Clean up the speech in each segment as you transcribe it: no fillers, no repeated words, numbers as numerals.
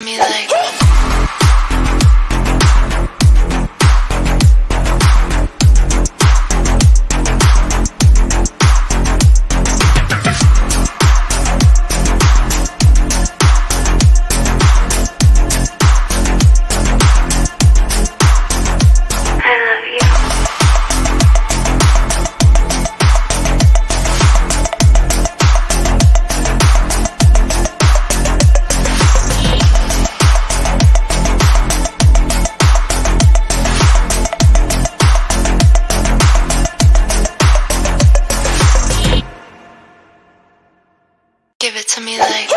me like. Give it to me like.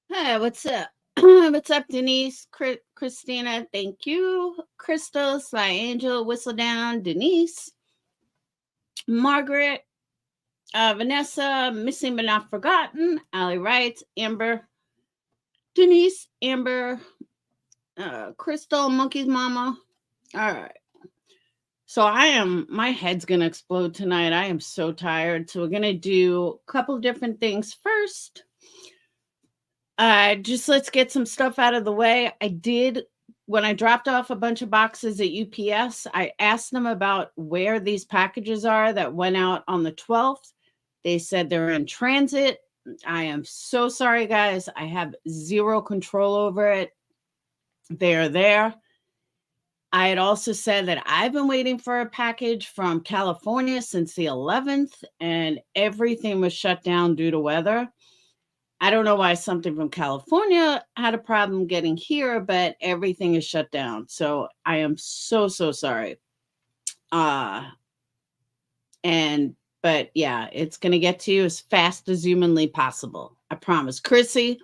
Hey, what's up? What's up, Denise? Christina, thank you. Crystal, Sly Angel, Whistle Down, Denise, Margaret, Vanessa, Missing But Not Forgotten, Allie writes, Amber, Denise, Amber, Crystal, Monkey's Mama. All right. So my head's going to explode tonight. I am so tired. So we're going to do a couple different things first. Just let's get some stuff out of the way. When I dropped off a bunch of boxes at UPS, I asked them about where these packages are that went out on the 12th. They said they're in transit. I am so sorry, guys. I have zero control over it. They're there. I had also said that I've been waiting for a package from California since the 11th, and everything was shut down due to weather. I don't know why something from California had a problem getting here, but everything is shut down. So I am so, so sorry. But yeah, it's going to get to you as fast as humanly possible. I promise. Chrissy,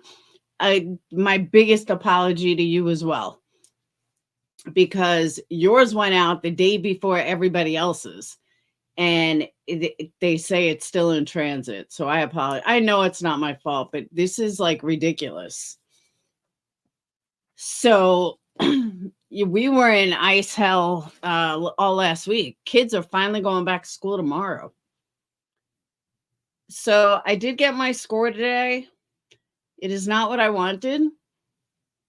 my biggest apology to you as well, because yours went out the day before everybody else's. And they say it's still in transit. So I apologize. I know it's not my fault, but this is like ridiculous. So we were in ice hell all last week. Kids are finally going back to school tomorrow. So I did get my score today. It is not what I wanted.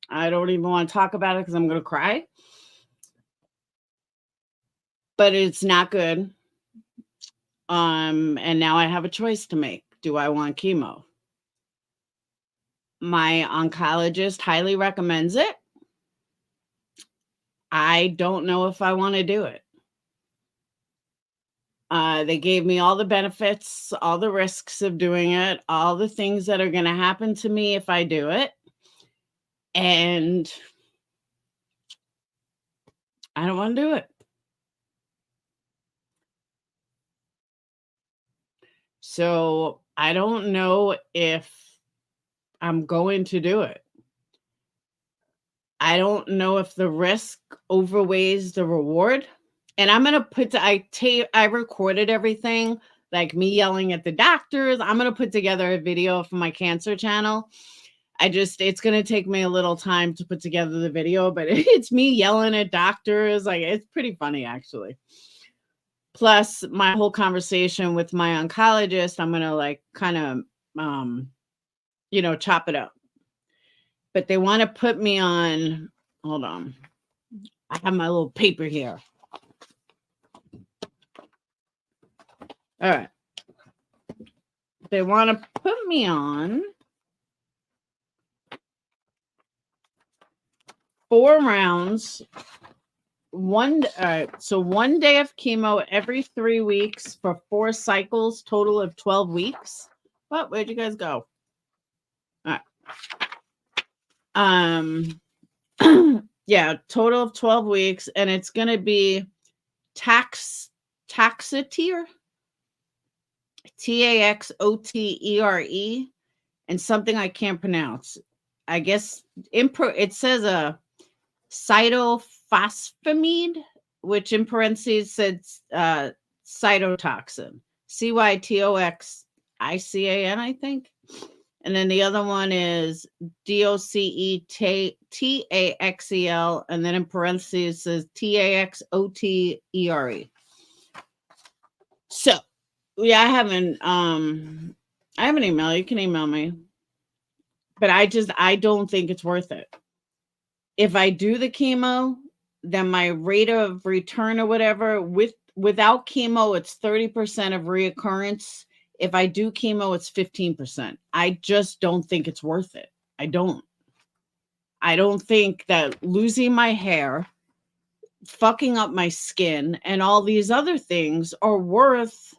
I don't even want to talk about it because I'm going to cry. But it's not good. And now I have a choice to make. Do I want chemo? My oncologist highly recommends it. I don't know if I want to do it. They gave me all the benefits, all the risks of doing it, all the things that are going to happen to me if I do it. And I don't want to do it. So I don't know if I'm going to do it. I don't know if the risk overweighs the reward. And I'm gonna put I recorded everything, like me yelling at the doctors. I'm gonna put together a video for my cancer channel. It's gonna take me a little time to put together the video, but it's me yelling at doctors. Like, it's pretty funny, actually. Plus my whole conversation with my oncologist, I'm gonna like kind of chop it up. But they want to put me on, hold on. I have my little paper here. All right. They want to put me on 4 rounds. All right. So 1 day of chemo every 3 weeks for 4 cycles, total of 12 weeks. What? Where'd you guys go? All right. Yeah, total of 12 weeks, and it's going to be Taxotere, Taxotere, and something I can't pronounce. I guess it says a cytophosphamide, which in parentheses says cytotoxin, CYTOXICAN, I think. And then the other one is DOCETAXEL, and then in parentheses says TAXOTERE. So, yeah, I have an email. You can email me. But I don't think it's worth it. If I do the chemo, then my rate of return or whatever, without chemo, it's 30% of reoccurrence. If I do chemo, it's 15%. I just don't think it's worth it. I don't think that losing my hair, fucking up my skin, and all these other things are worth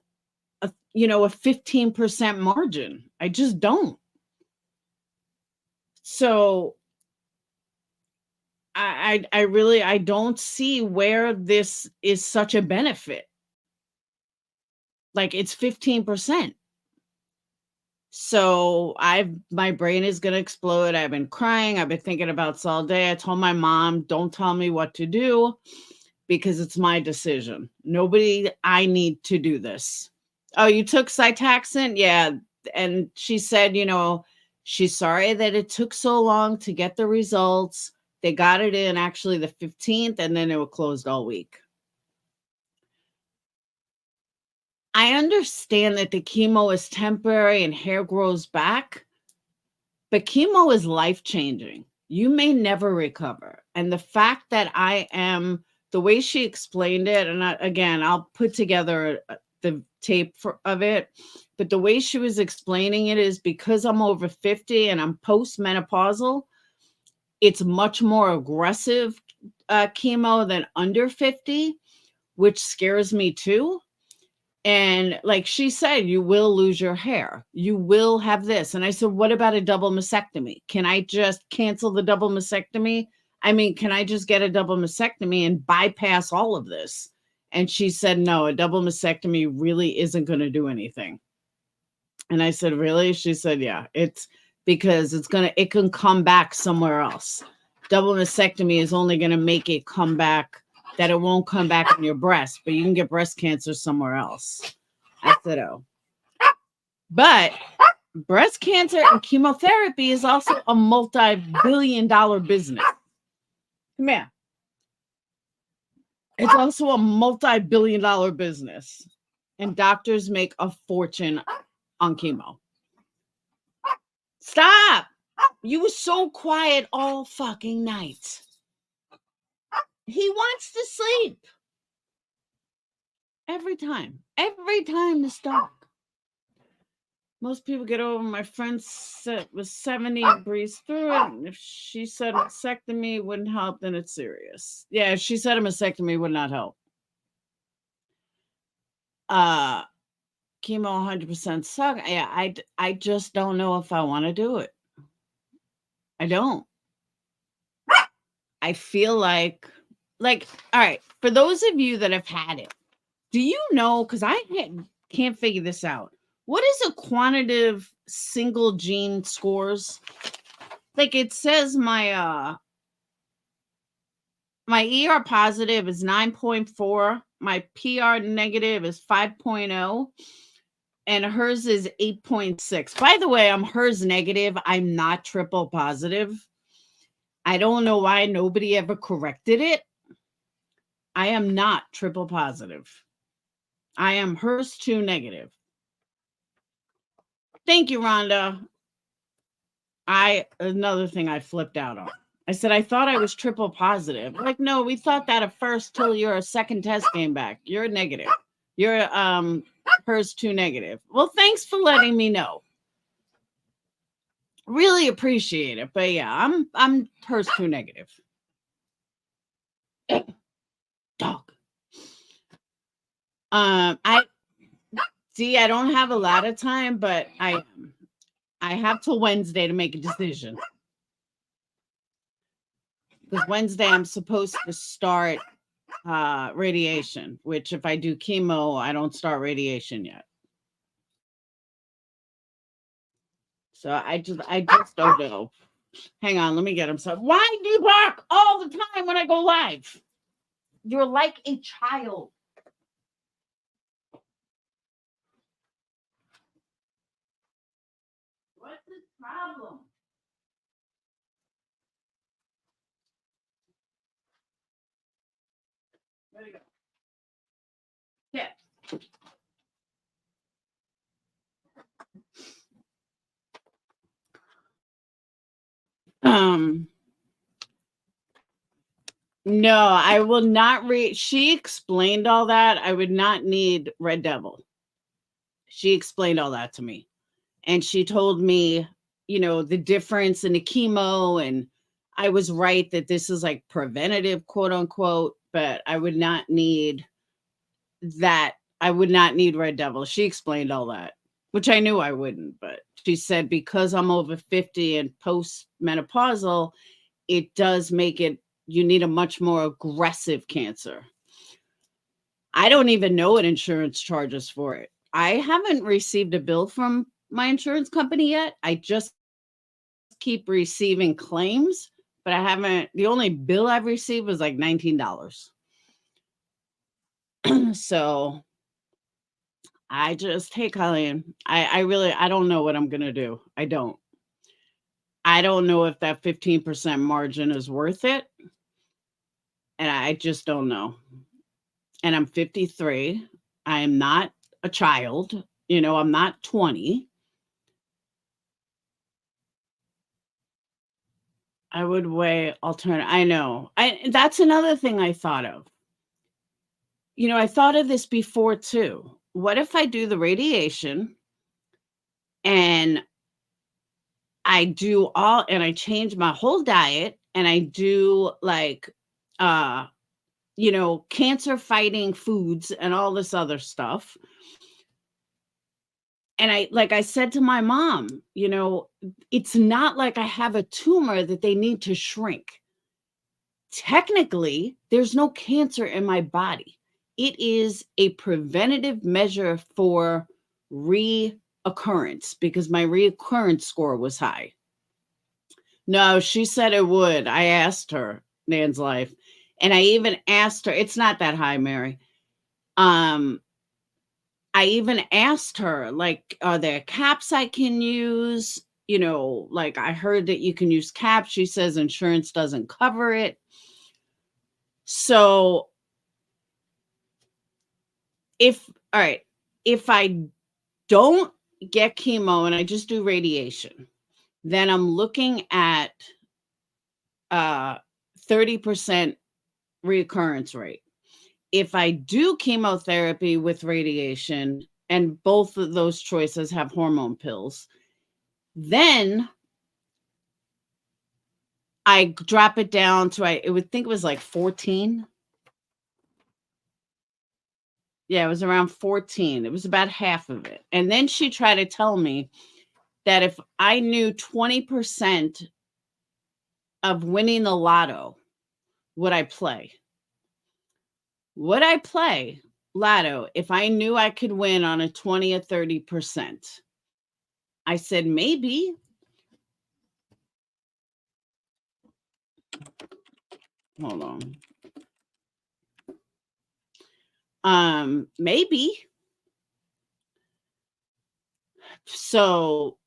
a 15% margin. I just don't. So I don't see where this is such a benefit. Like, it's 15%. So my brain is going to explode. I've been crying. I've been thinking about this all day. I told my mom, don't tell me what to do because it's my decision. I need to do this. Oh, you took Cytaxin? Yeah. And she said, she's sorry that it took so long to get the results. They got it in actually the 15th, and then it was closed all week. I understand that the chemo is temporary and hair grows back, but chemo is life-changing. You may never recover. And the fact that the way she explained it, and I'll put together the tape of it, but the way she was explaining it is because I'm over 50 and I'm post-menopausal, it's much more aggressive chemo than under 50, which scares me too. And like she said, you will lose your hair. You will have this. And I said, what about a double mastectomy? Can I just cancel the double mastectomy? I mean, can I just get a double mastectomy and bypass all of this? And she said, no, a double mastectomy really isn't going to do anything. And I said, really? She said, yeah, it's because it can come back somewhere else. Double mastectomy is only going to make it come back, that it won't come back in your breast, but you can get breast cancer somewhere else. I said, oh. But breast cancer and chemotherapy is also a multi-billion-dollar business. Come here. It's also a multi-billion-dollar business. And doctors make a fortune on chemo. Stop. You were so quiet all fucking night. He wants to sleep. Every time this dog. Most people get over. My friend was 70 and breezed through it. And if she said a mastectomy wouldn't help, then it's serious. Yeah, if she said a mastectomy would not help. chemo 100% suck. I just don't know if I want to do it. I don't. I feel like, all right, for those of you that have had it, do you know, because I can't figure this out, what is a quantitative single gene scores? Like it says my ER positive is 9.4, my PR negative is 5.0, and hers is 8.6. By the way, I'm hers negative. I'm not triple positive. I don't know why nobody ever corrected it. I am not triple positive. I am hers 2 negative. Thank you, Rhonda. Another thing I flipped out on. I said, I thought I was triple positive. Like, no, we thought that at first till your second test came back. You're negative. You're hers 2 negative. Well, thanks for letting me know. Really appreciate it. But yeah, I'm hers 2 negative. Dog. I don't have a lot of time, but I have till Wednesday to make a decision. Because Wednesday I'm supposed to start radiation, which if I do chemo, I don't start radiation yet. So I just don't know. Hang on, let me get him. So why do you bark all the time when I go live? You're like a child. What's the problem? There you go. Yeah. No, I will not read. She explained all that. I would not need Red Devil. She explained all that to me. And she told me, the difference in the chemo. And I was right that this is like preventative, quote unquote, but I would not need that. I would not need Red Devil. She explained all that, which I knew I wouldn't. But she said, because I'm over 50 and post-menopausal, it does make it, you need a much more aggressive cancer. I don't even know what insurance charges for it. I haven't received a bill from my insurance company yet. I just keep receiving claims, but I haven't. The only bill I've received was like $19. So I just, hey, Colleen, I don't know what I'm going to do. I don't know if that 15% margin is worth it. And I just don't know. And I'm 53. I am not a child. I'm not 20. I would weigh alternate. I know. That's another thing I thought of. I thought of this before too. What if I do the radiation and I change my whole diet and I do like cancer fighting foods and all this other stuff. And I said to my mom, it's not like I have a tumor that they need to shrink. Technically, there's no cancer in my body. It is a preventative measure for reoccurrence because my reoccurrence score was high. No, she said it would. I asked her, Nan's Life. And I even asked her, it's not that high, Mary. I even asked her, like, are there caps I can use? Like I heard that you can use caps. She says insurance doesn't cover it. So if I don't get chemo and I just do radiation, then I'm looking at 30% recurrence rate. If I do chemotherapy with radiation, and both of those choices have hormone pills, then I drop it down to, I would think it was like 14. Yeah, it was around 14. It was about half of it. And then she tried to tell me that if I knew 20% of winning the lotto, would I play? Would I play lotto if I knew I could win on a 20 or 30%? I said, maybe. Hold on. Maybe. So,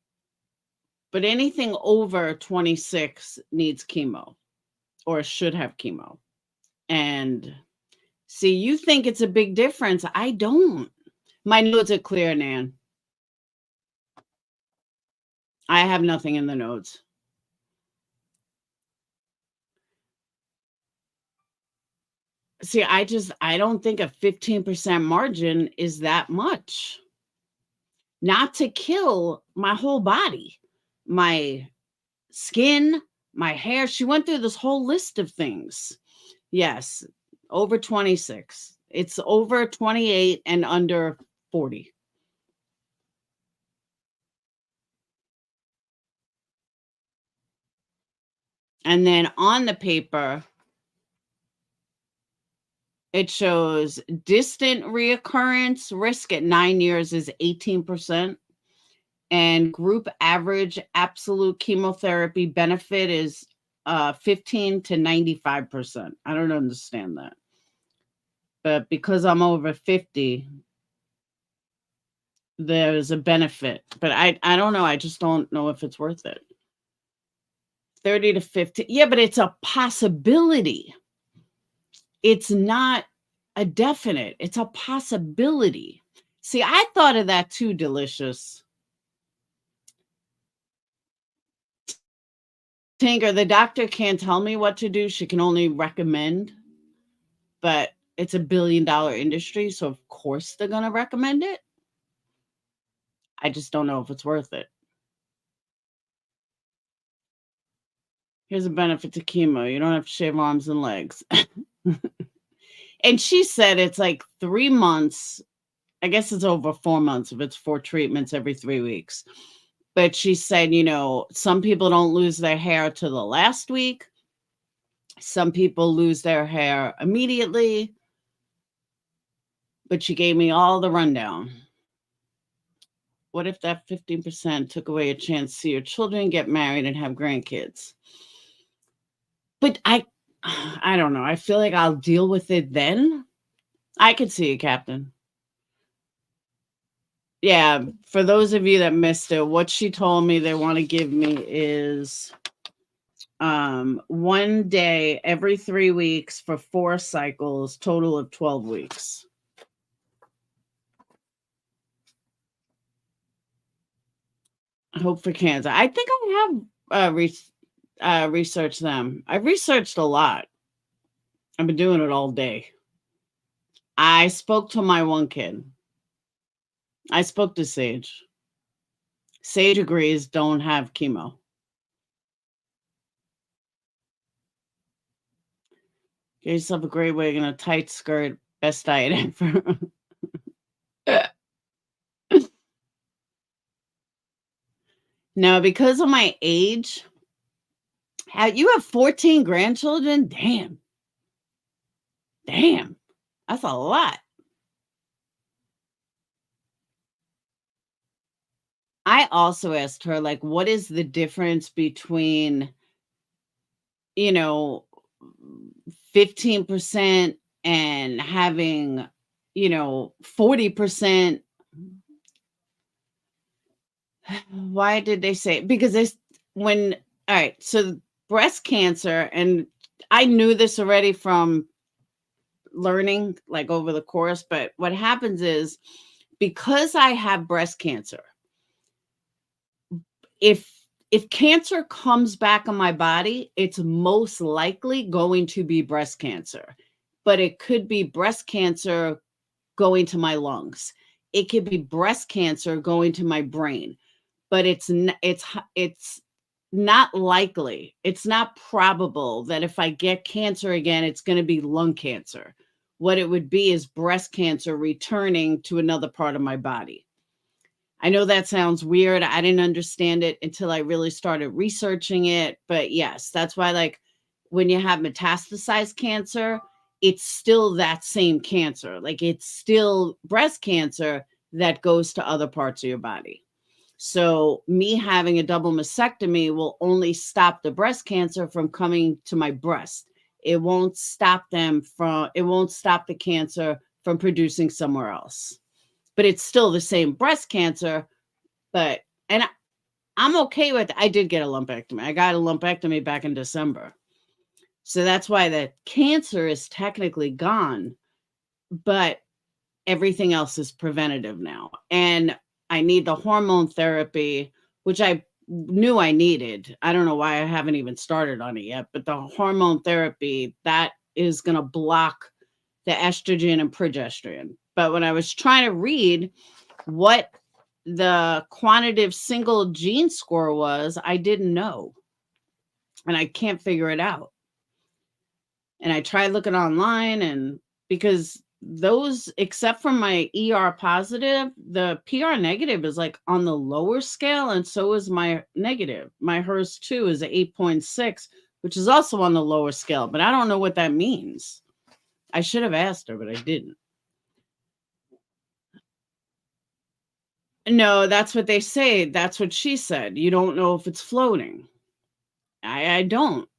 but anything over 26 needs chemo or should have chemo. And see, you think it's a big difference. I don't. My notes are clear, Nan. I have nothing in the notes. See, I don't think a 15% margin is that much. Not to kill my whole body, my skin, my hair. She went through this whole list of things. Yes, over 26. It's over 28 and under 40. And then on the paper, it shows distant reoccurrence risk at 9 years is 18%. And group average absolute chemotherapy benefit is 15 to 95%. I don't understand that. But because I'm over 50, there's a benefit. But I don't know. I just don't know if it's worth it. 30 to 50. Yeah, but it's a possibility. It's not a definite. It's a possibility. See, I thought of that too, Delicious. Tinker, the doctor can't tell me what to do. She can only recommend. But it's $1 billion industry, so of course they're gonna recommend it. I just don't know if it's worth it. Here's a benefit to chemo. You don't have to shave arms and legs. And she said it's like 3 months. I guess it's over 4 months if it's 4 treatments every 3 weeks. But she said, some people don't lose their hair to the last week. Some people lose their hair immediately. But she gave me all the rundown. What if that 15% took away a chance to see your children get married and have grandkids? But I don't know. I feel like I'll deal with it then. I could see it, Captain. Yeah, for those of you that missed it, what she told me they want to give me is 1 day every 3 weeks for 4 cycles, total of 12 weeks. Hope for cancer. I think I have researched them. I've researched a lot. I've been doing it all day. I spoke to my one kid. I spoke to Sage. Sage agrees don't have chemo. Get yourself a gray wig and a tight skirt. Best diet ever. No, because of my age, you have 14 grandchildren? Damn. That's a lot. I also asked her, like, what is the difference between, 15% and having, 40%? Why did they say it? Because all right, so breast cancer, and I knew this already from learning like over the course, but what happens is because I have breast cancer, if cancer comes back on my body, it's most likely going to be breast cancer, but it could be breast cancer going to my lungs. It could be breast cancer going to my brain, but it's not likely. It's not probable that if I get cancer again, it's going to be lung cancer. what it would be is breast cancer returning to another part of my body. I know that sounds weird. I didn't understand it until I really started researching it. But yes, that's why, like, when you have metastasized cancer, it's still that same cancer. Like, it's still breast cancer that goes to other parts of your body. So, me having a double mastectomy will only stop the breast cancer from coming to my breast. It won't stop it won't stop the cancer from producing somewhere else. But it's still the same breast cancer. But, and I'm okay with, I did get a lumpectomy. I got a lumpectomy back in December. So that's why the cancer is technically gone, but everything else is preventative now. And I need the hormone therapy, which I knew I needed. I don't know why I haven't even started on it yet, but the hormone therapy, that is going to block the estrogen and progesterone. But when I was trying to read what the quantitative single gene score was, I didn't know. And I can't figure it out. And I tried looking online, and because those, except for my ER positive, the PR negative is like on the lower scale, and so is my negative. My HERS 2 is a 8.6, which is also on the lower scale, but I don't know what that means. I should have asked her, but I didn't. No, that's what they say. That's what she said. You don't know if it's floating. I don't.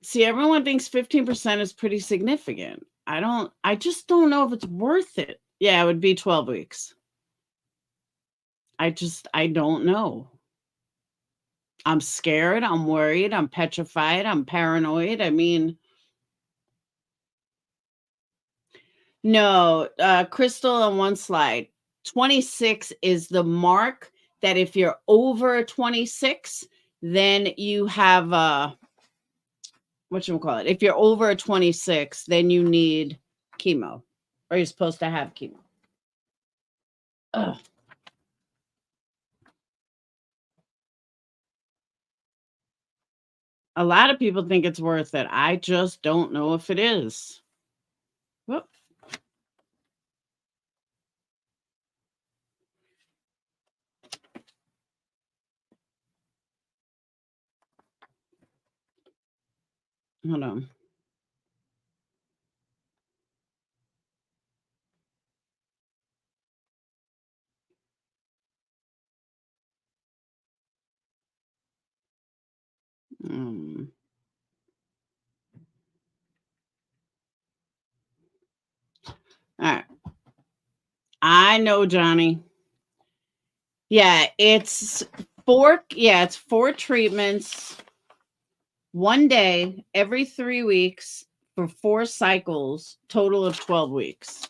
See, everyone thinks 15% is pretty significant. I just don't know if it's worth it. Yeah, it would be 12 weeks. I don't know. I'm scared. I'm worried. I'm petrified. I'm paranoid. I mean, no, Crystal on one slide, 26 is the mark that if you're over 26, then you have, whatchamacallit? If you're over 26, then you need chemo, or you're supposed to have chemo. Ugh. A lot of people think it's worth it. I just don't know if it is. Whoop. Hold on. Mm. All right. I know, Johnny. Yeah, it's it's 4 treatments, 1 day every 3 weeks for 4 cycles, total of 12 weeks.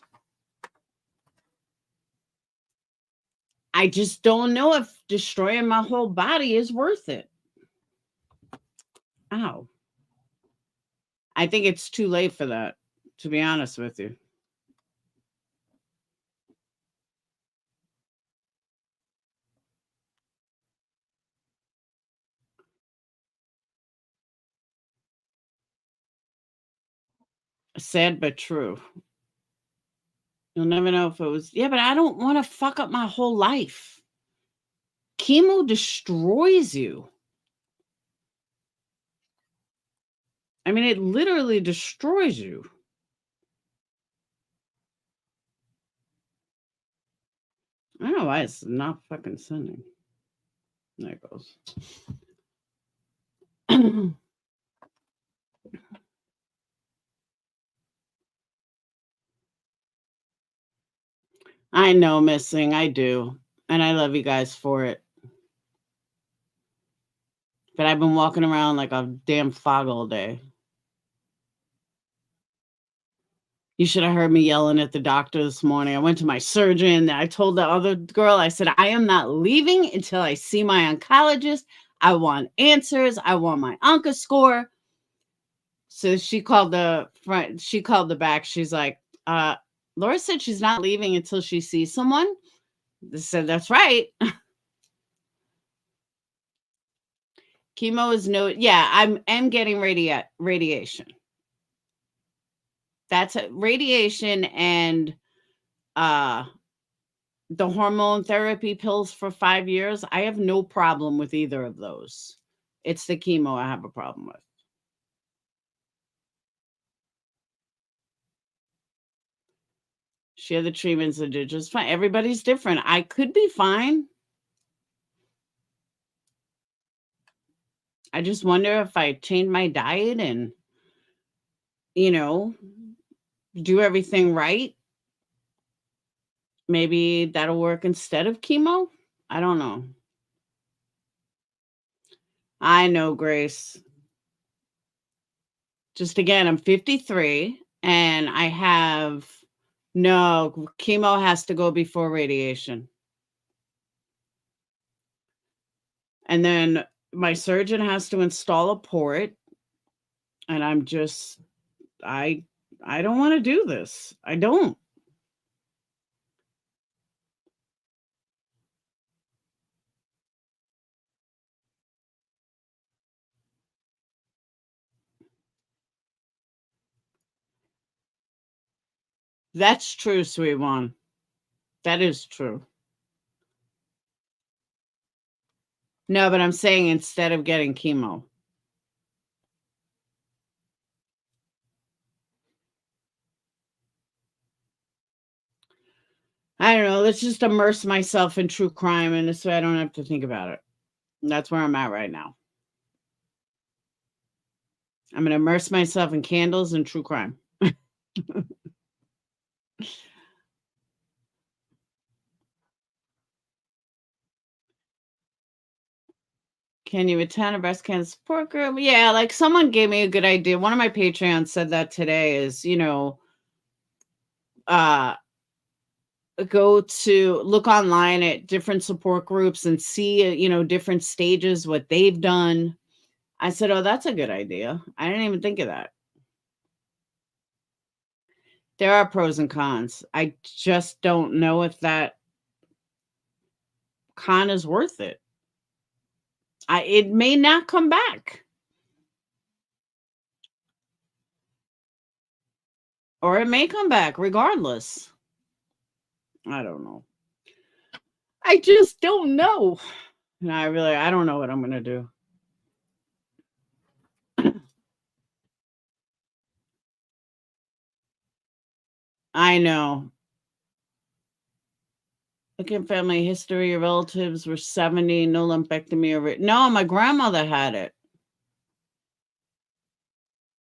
I just don't know if destroying my whole body is worth it. Ow. I think it's too late for that, to be honest with you. Sad but true. You'll never know if it was, yeah, but I don't want to fuck up my whole life. Chemo destroys you. I mean, it literally destroys you. I don't know why it's not fucking sending. There it goes. I know, missing. I do. And I love you guys for it. But I've been walking around like a damn fog all day. You should have heard me yelling at the doctor this morning. I went to my surgeon. I told the other girl, I said, I am not leaving until I see my oncologist. I want answers. I want my onco score. So she called the front. She called the back. She's like, Laura said she's not leaving until she sees someone. I said, that's right. Chemo is no, yeah, I'm getting radiation. That's radiation and uh the hormone therapy pills for 5 years. I have no problem with either of those. It's the chemo I have a problem with. Share the treatments and do just fine. Everybody's different. I could be fine. I just wonder if I change my diet and, you know, do everything right, maybe that'll work instead of chemo. I don't know. I know, Grace. Just again, I'm 53 and I have no chemo has to go before radiation. And then my surgeon has to install a port and I'm just I I don't want to do this. I don't. That's true, sweet one. That is true. No, but I'm saying instead of getting chemo. I don't know. Let's just immerse myself in true crime and this way I don't have to think about it. That's where I'm at right now. I'm going to immerse myself in candles and true crime. Can you attend a breast cancer support group? Yeah, like someone gave me a good idea. One of my Patreons said that today is, uh go to look online at different support groups and see, different stages, what they've done. I said, "Oh, that's a good idea. I didn't even think of that." There are pros and cons. I just don't know if that con is worth it. It may not come back, or it may come back regardless. I don't know. I just don't know. And I don't know what I'm gonna do. I know. Look at family history. Your relatives were 70, no lumpectomy or no, my grandmother had it.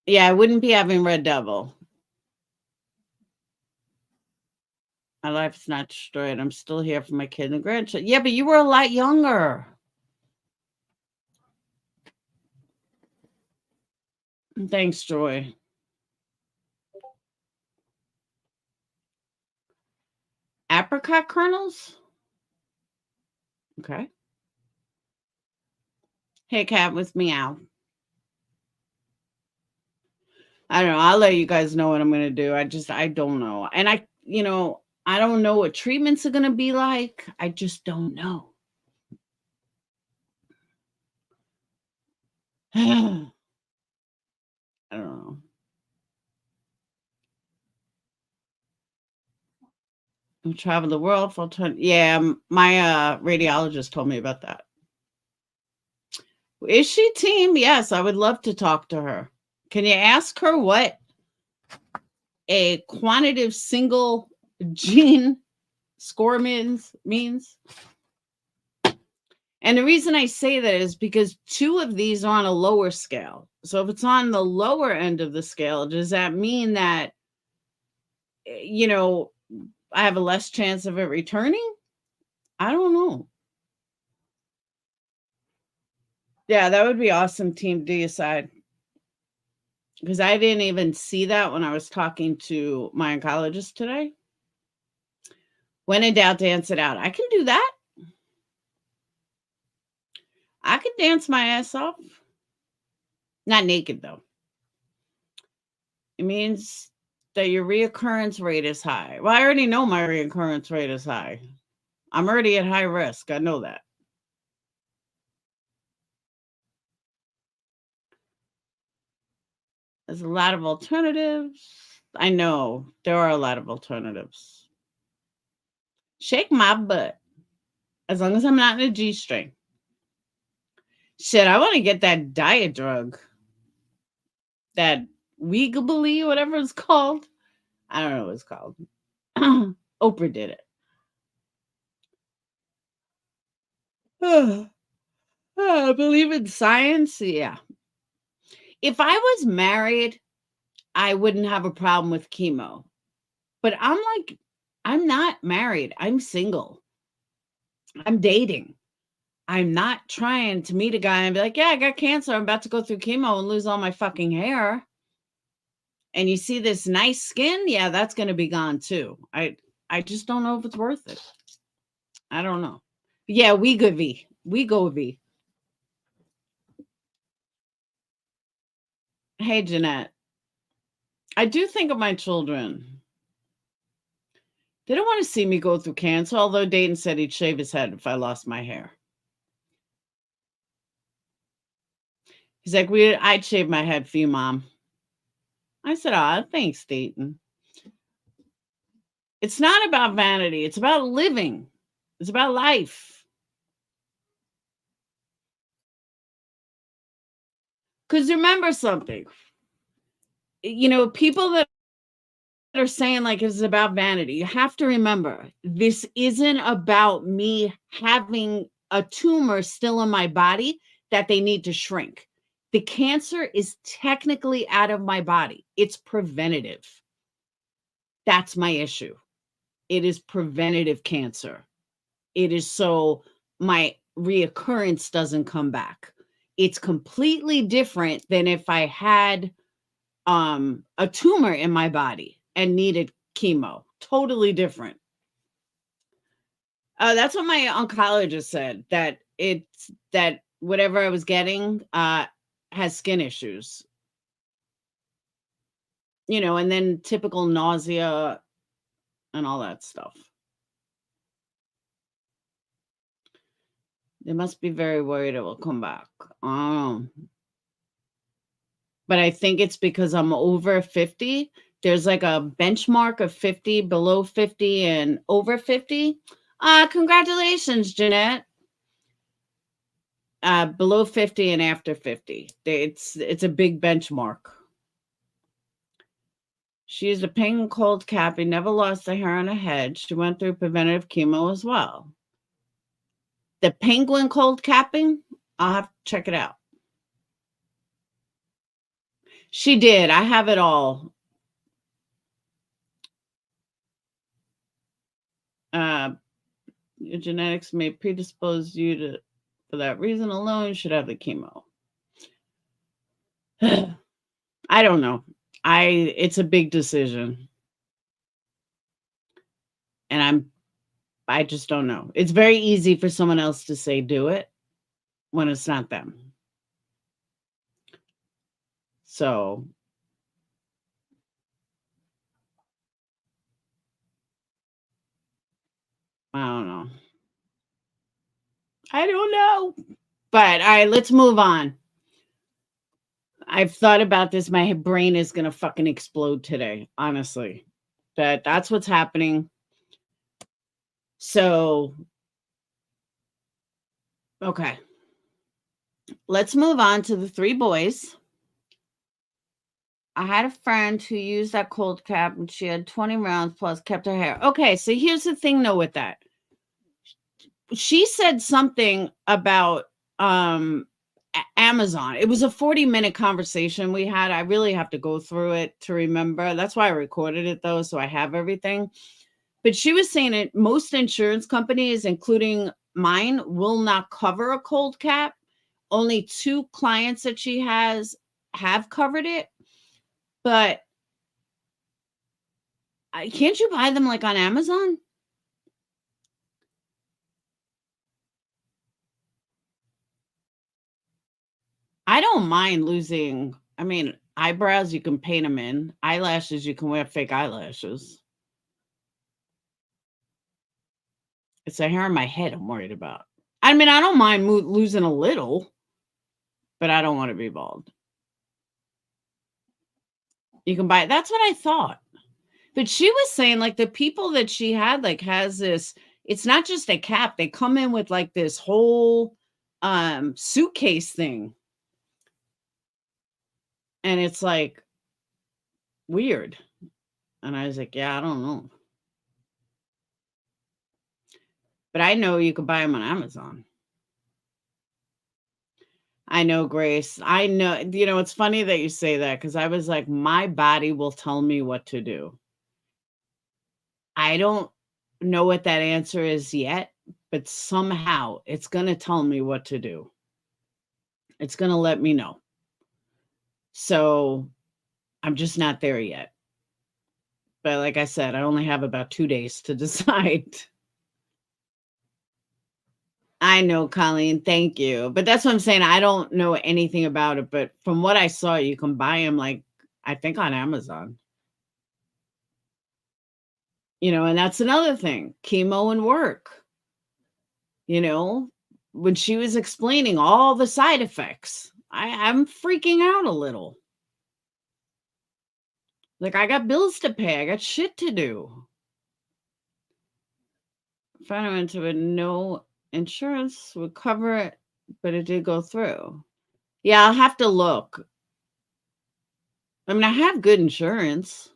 Yeah, I wouldn't be having Red Devil. My life's not destroyed. I'm still here for my kid and grandchild. Yeah, but you were a lot younger. Thanks, Joy. Apricot kernels? Okay. Hey, cat with meow. I don't know. I'll let you guys know what I'm going to do. I don't know. And I don't know what treatments are going to be like. I just don't know. I don't know. We travel the world full time. Yeah, my radiologist told me about that. Is she team? Yes, I would love to talk to her. Can you ask her what a quantitative single gene score means? And the reason I say that is because 2 of these are on a lower scale. So if it's on the lower end of the scale, does that mean that, I have a less chance of it returning? I don't know. Yeah, that would be awesome, team decide. Because I didn't even see that when I was talking to my oncologist today. When in doubt, dance it out. I can do that. I can dance my ass off. Not naked, though. It means that your reoccurrence rate is high. Well, I already know my reoccurrence rate is high. I'm already at high risk. I know that. There's a lot of alternatives. I know there are a lot of alternatives. Shake my butt. As long as I'm not in a G-string. Shit, I want to get that diet drug. That Weegaboly, whatever it's called. I don't know what it's called. Oprah did it. I believe in science. Yeah. If I was married, I wouldn't have a problem with chemo. But I'm not married. I'm single. I'm dating. I'm not trying to meet a guy and be like, yeah, I got cancer. I'm about to go through chemo and lose all my fucking hair. And you see this nice skin, yeah, that's going to be gone too. I just don't know if it's worth it. I don't know. But yeah, we go V. We go V. Hey, Jeanette. I do think of my children. They don't want to see me go through cancer, although Dayton said he'd shave his head if I lost my hair. He's like, I'd shave my head for you, Mom. I said, thanks, Dayton. It's not about vanity. It's about living. It's about life. Because remember something. You know, people that are saying like it's about vanity, you have to remember this isn't about me having a tumor still in my body that they need to shrink. The cancer is technically out of my body. It's preventative. That's my issue. It is preventative cancer. It is so my reoccurrence doesn't come back. It's completely different than if I had a tumor in my body and needed chemo. Totally different. That's what my oncologist said, that it's that whatever I was getting has skin issues. You know, and then typical nausea and all that stuff. They must be very worried it will come back. But I think it's because I'm over 50. There's like a benchmark of 50, below 50, and over 50. Congratulations, Jeanette. Below 50 and after 50. It's a big benchmark. She used a penguin cold capping, never lost the hair on her head. She went through preventative chemo as well. The penguin cold capping, I'll have to check it out. She did. I have it all. Your genetics may predispose you to, for that reason alone, you should have the chemo. I don't know. It's a big decision. And I just don't know. It's very easy for someone else to say do it when it's not them. So I don't know. I don't know. But all right, let's move on. I've thought about this. My brain is going to fucking explode today, honestly. That's what's happening. So, okay. Let's move on to the 3 boys. I had a friend who used that cold cap and she had 20 rounds plus kept her hair. Okay, so here's the thing though with that. She said something about Amazon. It was a 40-minute conversation we had. I really have to go through it to remember. That's why I recorded it though, so I have everything. But she was saying that most insurance companies, including mine, will not cover a cold cap. Only 2 clients that she has have covered it. But can't you buy them like on Amazon? I don't mind losing. I mean, eyebrows, you can paint them in. Eyelashes, you can wear fake eyelashes. It's the hair on my head I'm worried about. I mean, I don't mind losing a little, but I don't want to be bald. You can buy it. That's what I thought. But she was saying like the people that she had like has this, it's not just a cap. They come in with like this whole suitcase thing. And it's like weird. And I was like, yeah, I don't know. But I know you can buy them on Amazon. I know, Grace. I know, it's funny that you say that because I was like, my body will tell me what to do. I don't know what that answer is yet, but somehow it's going to tell me what to do. It's going to let me know. So I'm just not there yet. But like I said, I only have about 2 days to decide. I know, Colleen. Thank you. But that's what I'm saying. I don't know anything about it. But from what I saw, you can buy them, like, I think on Amazon. And that's another thing. Chemo and work. When she was explaining all the side effects, I'm freaking out a little. Like, I got bills to pay. I got shit to do. If I went to it, no insurance would cover it, but it did go through. Yeah, I'll have to look. I mean, I have good insurance.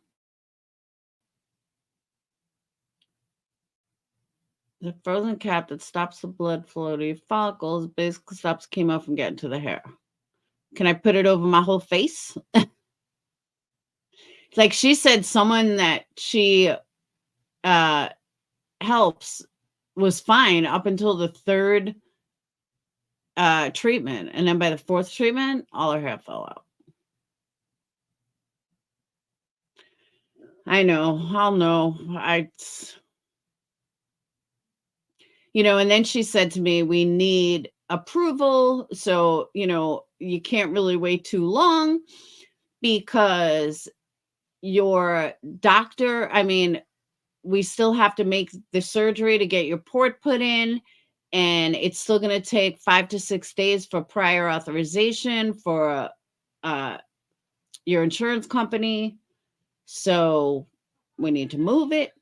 The frozen cap that stops the blood flow to your follicles basically stops chemo from getting to the hair. Can I put it over my whole face? Like she said, someone that she helps was fine up until the third treatment. And then by the fourth treatment, all her hair fell out. I know. I'll know. And then she said to me, we need approval. So, you can't really wait too long because your doctor, we still have to make the surgery to get your port put in. And it's still going to take 5 to 6 days for prior authorization for your insurance company. So we need to move it.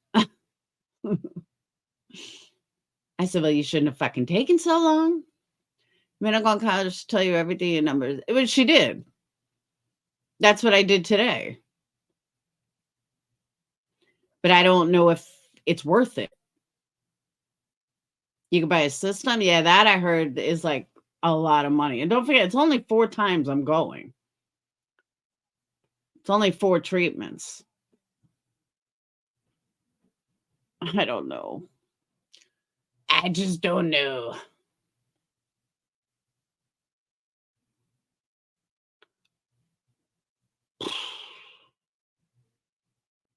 I said, well, you shouldn't have fucking taken so long. I'm going to college to tell you everything in numbers. Which she did. That's what I did today. But I don't know if it's worth it. You can buy a system. Yeah, that I heard is like a lot of money. And don't forget, it's only 4 times I'm going. It's only 4 treatments. I don't know. I just don't know.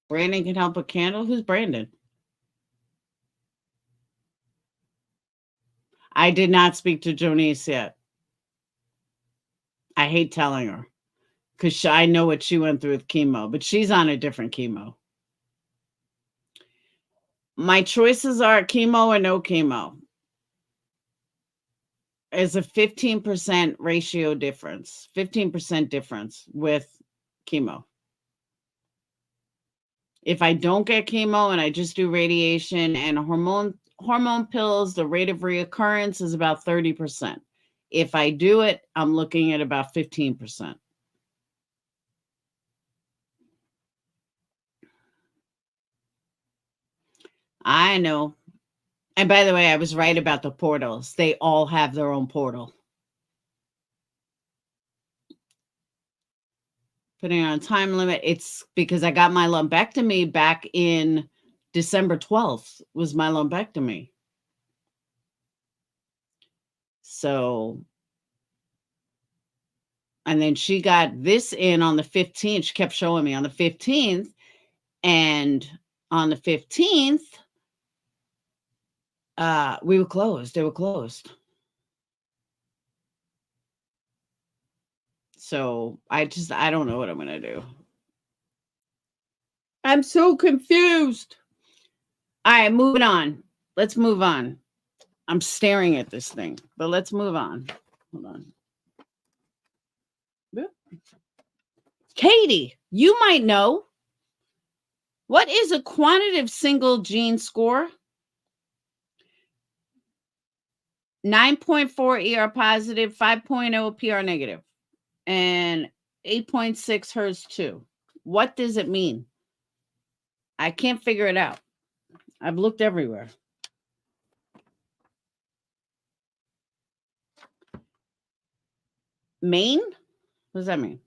Brandon can help with candle. Who's Brandon? I did not speak to Jonice yet. I hate telling her because I know what she went through with chemo, but she's on a different chemo. My choices are chemo or no chemo. It's a 15% ratio difference, 15% difference with chemo. If I don't get chemo and I just do radiation and hormone pills, the rate of reoccurrence is about 30%. If I do it, I'm looking at about 15%. I know. And by the way, I was right about the portals. They all have their own portal. Putting on a time limit, it's because I got my lumpectomy back in December 12th was my lumpectomy. So, and then she got this in on the 15th. She kept showing me on the 15th. And on the 15th, we were closed. They were closed. So I don't know what I'm going to do. I'm so confused. All right, moving on. Let's move on. I'm staring at this thing, but let's move on. Hold on. Katie, you might know. What is a quantitative single gene score? 9.4 ER positive, 5.0 PR negative, and 8.6 HERS2. What does it mean? I can't figure it out. I've looked everywhere. Maine? What does that mean?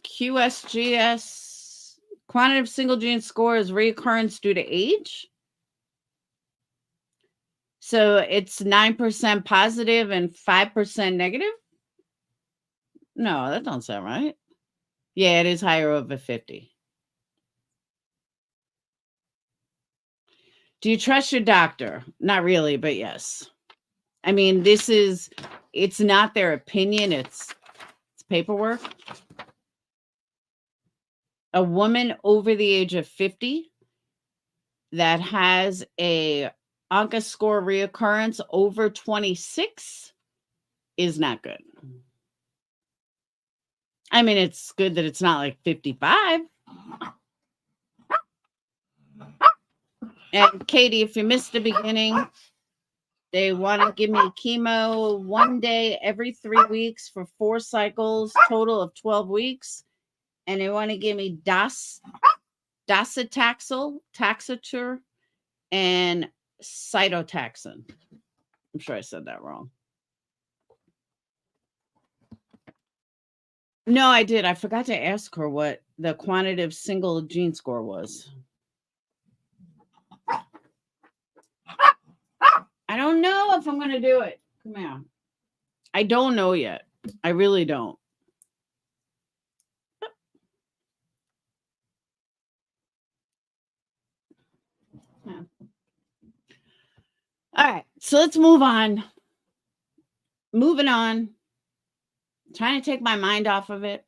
QSGS, quantitative single gene score is reoccurrence due to age. So it's 9% positive and 5% negative? No, that don't sound right. Yeah, it is higher over 50. Do you trust your doctor? Not really, but yes. I mean, it's not their opinion, it's paperwork. A woman over the age of 50 that has a ANCA score reoccurrence over 26 is not good. I mean, it's good that it's not like 55. And Katie, if you missed the beginning, they want to give me chemo 1 day every 3 weeks for 4 cycles, total of 12 weeks. And they want to give me docetaxel, Taxotere, and cytotaxin. I'm sure I said that wrong. No, I did. I forgot to ask her what the quantitative single gene score was. I don't know if I'm going to do it. Come here. I don't know yet. I really don't. Yeah. All right. So let's move on. Moving on. Trying to take my mind off of it.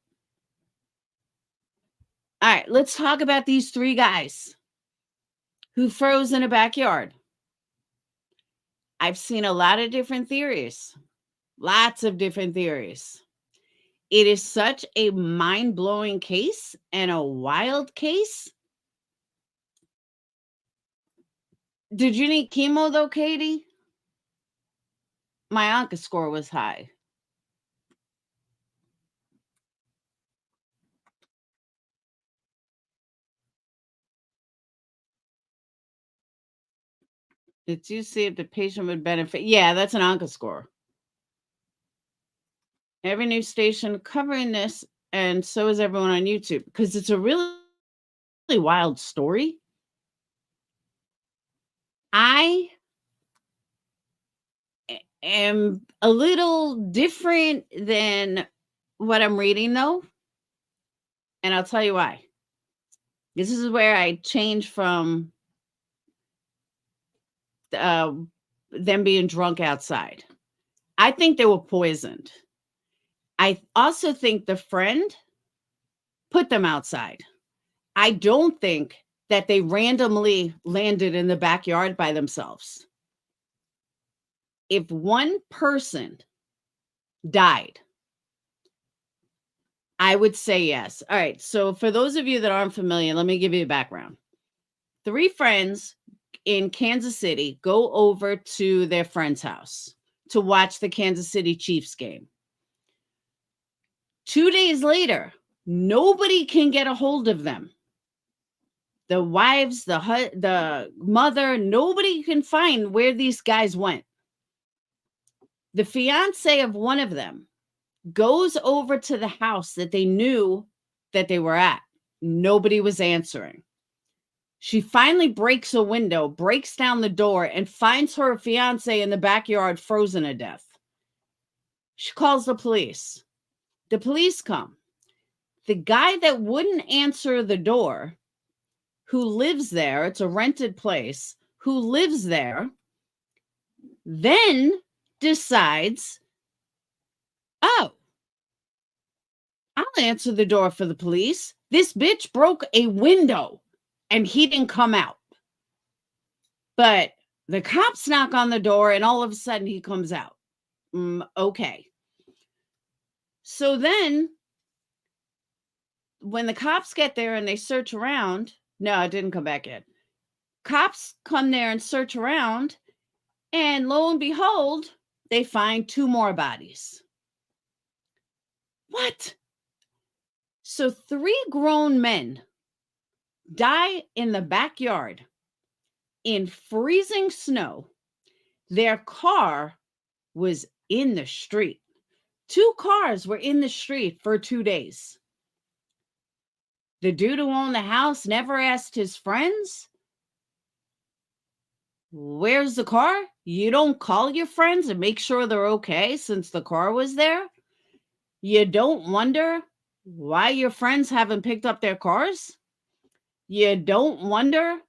All right. Let's talk about these 3 guys who froze in a backyard. I've seen a lot of different theories. Lots of different theories. It is such a mind-blowing case and a wild case. Did you need chemo though, Katie? My ANCA score was high. Did you see if the patient would benefit? Yeah, that's an ANCA score. Every news station covering this, and so is everyone on YouTube, because it's a really, really wild story. I am a little different than what I'm reading, though, and I'll tell you why. This is where I change from them being drunk outside. I think they were poisoned. I also think the friend put them outside. I don't think that they randomly landed in the backyard by themselves. If one person died, I would say yes. All right. So for those of you that aren't familiar, let me give you a background. 3 friends in Kansas City go over to their friend's house to watch the Kansas City Chiefs game. 2 days later, nobody can get a hold of them. The wives, the mother, nobody can find where these guys went. The fiance of one of them goes over to the house that they knew that they were at. Nobody was answering. She finally breaks a window, breaks down the door, and finds her fiance in the backyard frozen to death. She calls the police. The police come. The guy that wouldn't answer the door, who lives there, it's a rented place, who lives there, then decides, oh, I'll answer the door for the police. This bitch broke a window and he didn't come out. But the cops knock on the door and all of a sudden he comes out. Okay. So then when the cops get there and they search around, no, it didn't come back in. Cops come there and search around, and lo and behold, they find 2 more bodies. What? So 3 grown men die in the backyard in freezing snow. Their car was in the street. 2 cars were in the street for 2 days. The dude who owned the house never asked his friends, "Where's the car?" You don't call your friends and make sure they're okay since the car was there. You don't wonder why your friends haven't picked up their cars. You don't wonder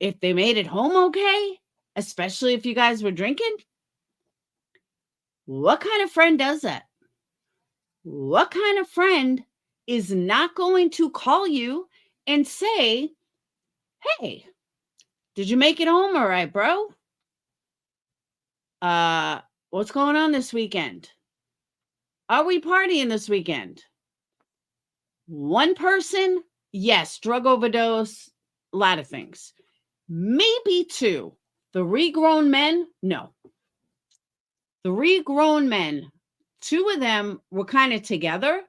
if they made it home okay, especially if you guys were drinking. What kind of friend does that? What kind of friend is not going to call you and say, "Hey, did you make it home all right, bro? What's going on this weekend? Are we partying this weekend?" One person, yes, drug overdose, a lot of things. Maybe 2. 3 grown men, no. 3 grown men, 2 of them were kind of together.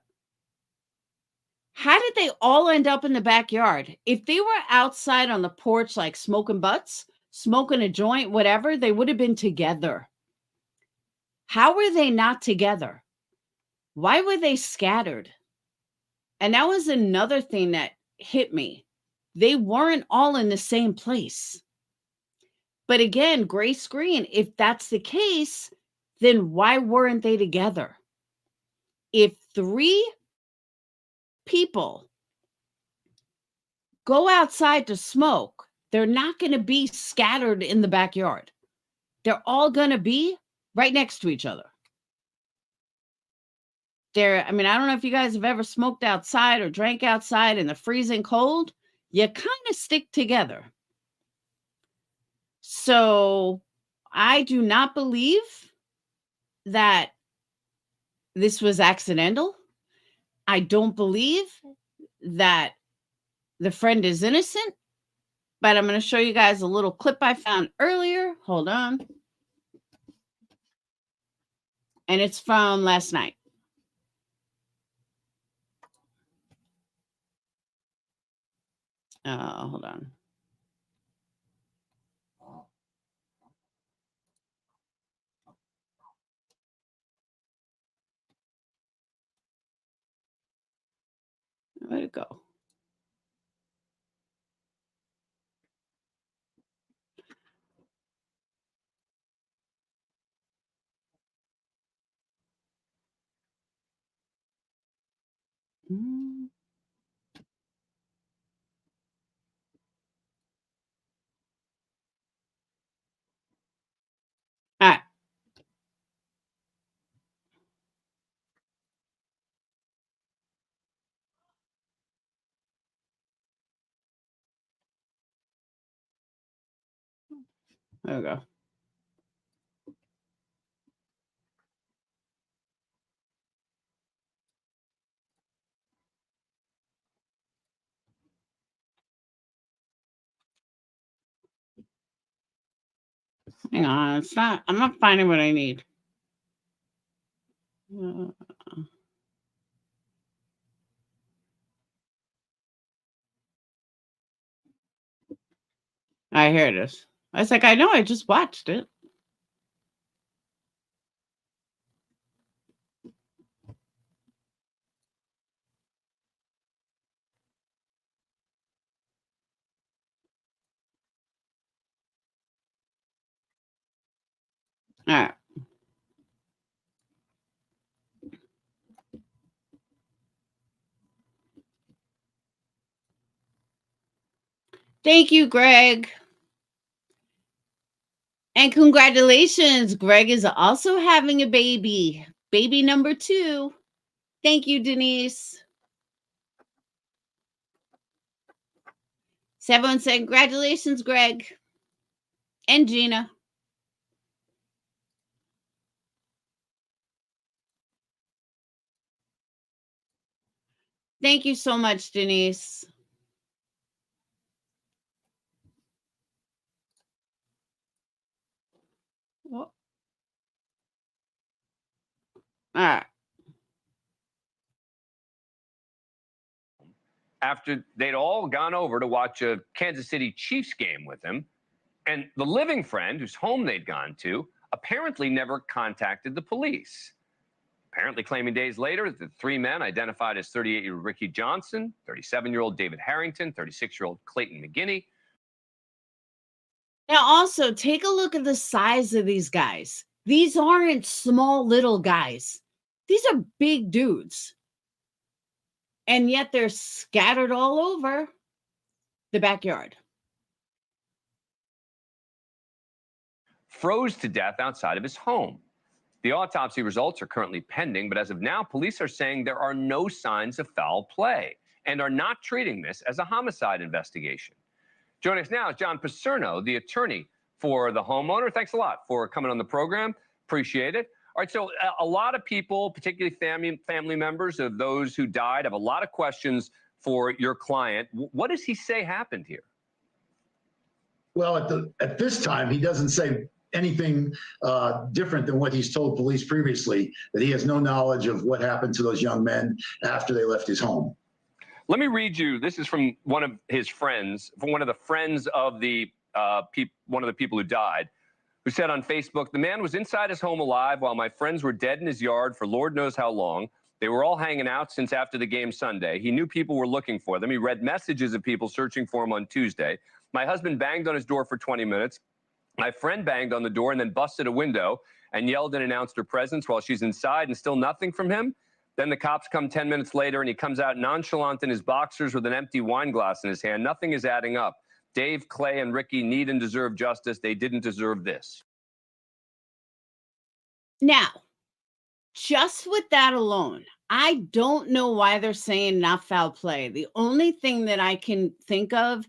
How did they all end up in the backyard? If they were outside on the porch, like smoking butts, smoking a joint, whatever, they would have been together. How were they not together? Why were they scattered? And that was another thing that hit me. They weren't all in the same place. But again, gray screen, if that's the case, then why weren't they together? If 3 people go outside to smoke, they're not going to be scattered in the backyard. They're all going to be right next to each other. I don't know if you guys have ever smoked outside or drank outside in the freezing cold. You kind of stick together. So I do not believe that this was accidental. I don't believe that the friend is innocent, but I'm going to show you guys a little clip I found earlier. Hold on. And it's from last night. Hold on. Where'd it go? Mm. All right. There we go. Hang on. I'm not finding what I need. All right, here it is. I was like, I know, I just watched it. All right. Thank you, Greg. And congratulations. Greg is also having a baby. Baby number 2. Thank you, Denise. So everyone said, congratulations, Greg. And Gina. Thank you so much, Denise. Well, all right. After they'd all gone over to watch a Kansas City Chiefs game with him, and the living friend whose home they'd gone to apparently never contacted the police. Apparently claiming days later that the three men identified as 38-year-old Ricky Johnson, 37-year-old David Harrington, 36-year-old Clayton McGinney. Now, also take a look at the size of these guys. These aren't small little guys. These are big dudes. And yet they're scattered all over the backyard. Froze to death outside of his home. The autopsy results are currently pending, but as of now, police are saying there are no signs of foul play and are not treating this as a homicide investigation. Joining us now is John Paserno, the attorney for the homeowner. Thanks a lot for coming on the program. Appreciate it. All right, so a lot of people, particularly family members of those who died, have a lot of questions for your client. What does he say happened here? Well, at this time, he doesn't say anything different than what he's told police previously, that he has no knowledge of what happened to those young men after they left his home. Let me read you. This is from one of his friends, from one of the friends of the one of the people who died, who said on Facebook, "The man was inside his home alive while my friends were dead in his yard for Lord knows how long. They were all hanging out since after the game Sunday. He knew people were looking for them. He read messages of people searching for him on Tuesday. My husband banged on his door for 20 minutes. My friend banged on the door and then busted a window and yelled and announced her presence while she's inside, and still nothing from him. Then the cops come 10 minutes later and he comes out nonchalant in his boxers with an empty wine glass in his hand. Nothing is adding up. Dave, Clay, and Ricky need and deserve justice. They didn't deserve this." Now, just with that alone, I don't know why they're saying not foul play. The only thing that I can think of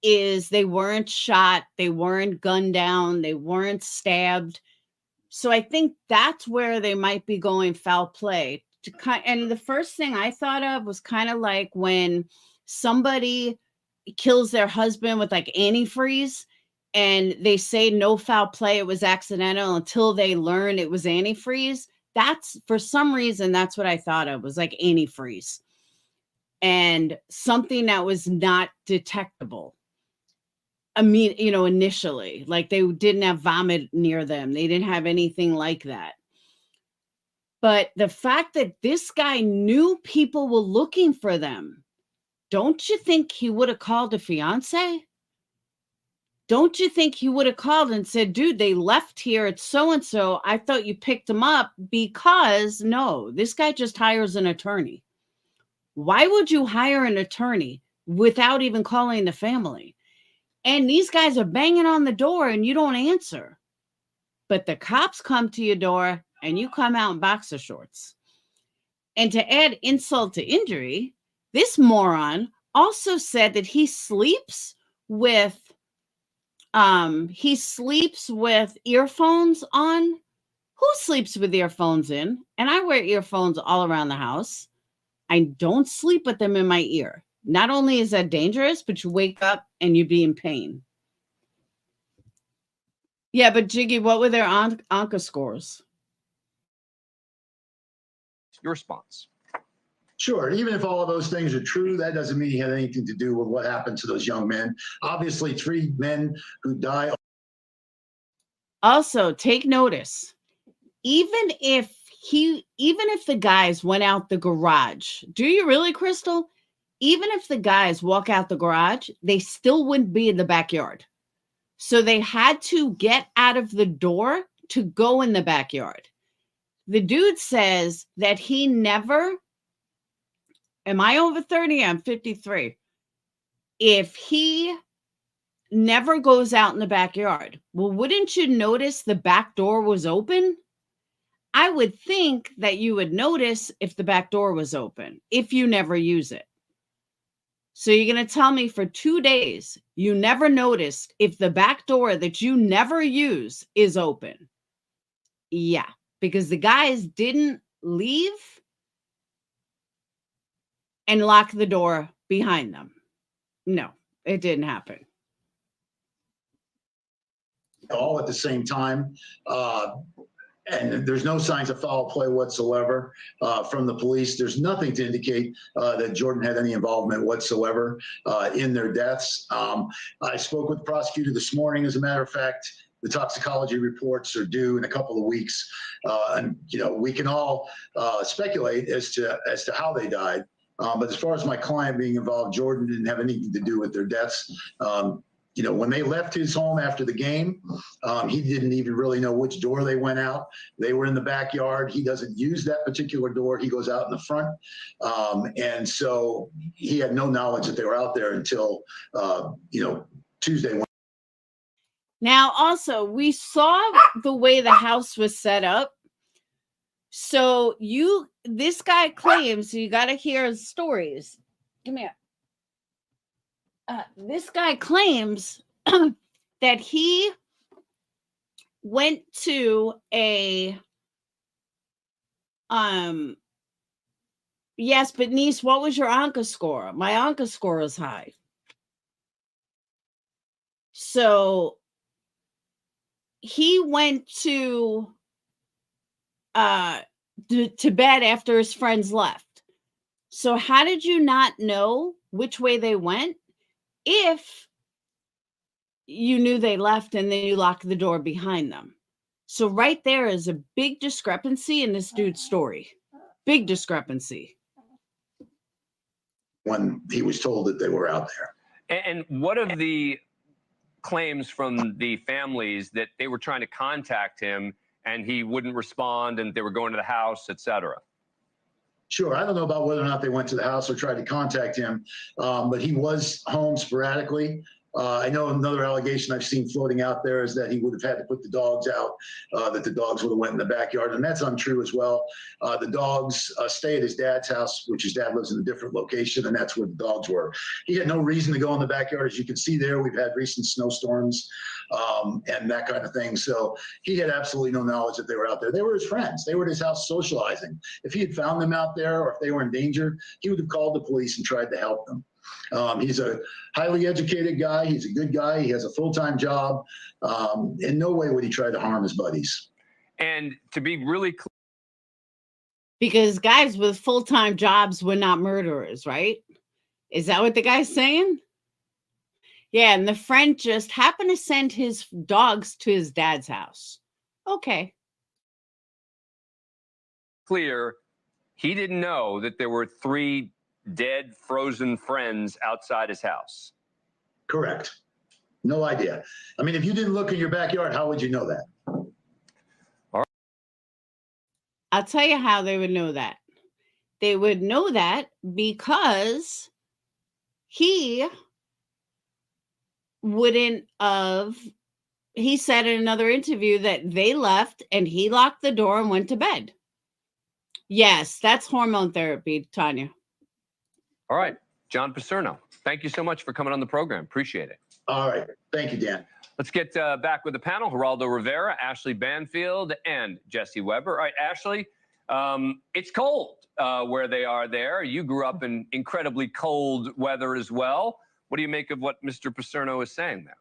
is they weren't shot, they weren't gunned down, they weren't stabbed. So I think that's where they might be going foul play. And the first thing I thought of was kind of like when somebody kills their husband with like antifreeze and they say no foul play, it was accidental, until they learn it was antifreeze. That's, for some reason, that's what I thought of, was like antifreeze and something that was not detectable. I mean, you know, initially, like they didn't have vomit near them. They didn't have anything like that. But the fact that this guy knew people were looking for them, don't you think he would have called a fiance? Don't you think he would have called and said, "Dude, they left here at so-and-so. I thought you picked them up," because no, this guy just hires an attorney. Why would you hire an attorney without even calling the family? And these guys are banging on the door and you don't answer. But the cops come to your door and you come out in boxer shorts. And to add insult to injury, this moron also said that he sleeps with earphones on. Who sleeps with earphones in? And I wear earphones all around the house. I don't sleep with them in my ear. Not only is that dangerous, but you wake up and you be in pain. Yeah, but Jiggy, what were their ANCA scores? Your response. Sure. Even if all of those things are true, that doesn't mean he had anything to do with what happened to those young men. Obviously, 3 men who die. Also, take notice. Even if the guys went out the garage, do you really, Crystal? Even if the guys walk out the garage, they still wouldn't be in the backyard. So they had to get out of the door to go in the backyard. The dude says that he never, am I over 30? I'm 53. If he never goes out in the backyard, well, wouldn't you notice the back door was open? I would think that you would notice if the back door was open, if you never use it. So you're going to tell me for 2 days, you never noticed if the back door that you never use is open? Yeah, because the guys didn't leave and lock the door behind them. No, it didn't happen. All at the same time. And there's no signs of foul play whatsoever from the police. There's nothing to indicate that Jordan had any involvement whatsoever in their deaths. I spoke with the prosecutor this morning. As a matter of fact, the toxicology reports are due in a couple of weeks, and we can all speculate as to how they died. But as far as my client being involved, Jordan didn't have anything to do with their deaths. When they left his home after the game, he didn't even really know which door they went out. They were in the backyard. He doesn't use that particular door. He goes out in the front. And so he had no knowledge that they were out there until, Tuesday. Now, also, we saw the way the house was set up. So this guy claims, you got to hear his stories. Give me this guy claims that he went to a, yes, but niece, what was your ANCA score? My ANCA score is high. So he went to bed after his friends left. So how did you not know which way they went if you knew they left and then you locked the door behind them? So right there is a big discrepancy in this dude's story. Big discrepancy. When he was told that they were out there. And what of the claims from the families that they were trying to contact him and he wouldn't respond and they were going to the house, et cetera? Sure. I don't know about whether or not they went to the house or tried to contact him, but he was home sporadically. I know another allegation I've seen floating out there is that he would have had to put the dogs out, that the dogs would have went in the backyard, and that's untrue as well. The dogs stay at his dad's house, which his dad lives in a different location, and that's where the dogs were. He had no reason to go in the backyard. As you can see there, we've had recent snowstorms and that kind of thing. So he had absolutely no knowledge that they were out there. They were his friends. They were at his house socializing. If he had found them out there or if they were in danger, he would have called the police and tried to help them. He's a highly educated guy. He's a good guy. He has a full-time job. In no way would he try to harm his buddies. And to be really clear, because guys with full-time jobs were not murderers, right? Is that what the guy's saying? Yeah, and the friend just happened to send his dogs to his dad's house. Okay. Clear, he didn't know that there were 3 dead, frozen friends outside his house. Correct. No idea. I mean, if you didn't look in your backyard, how would you know that? All right. I'll tell you how they would know that. They would know that because he wouldn't have, he said in another interview that they left and he locked the door and went to bed. Yes, that's hormone therapy, Tanya. All right. John Paserno, thank you so much for coming on the program. Appreciate it. All right. Thank you, Dan. Let's get back with the panel. Geraldo Rivera, Ashley Banfield, and Jesse Weber. All right, Ashley, it's cold where they are there. You grew up in incredibly cold weather as well. What do you make of what Mr. Paserno is saying there?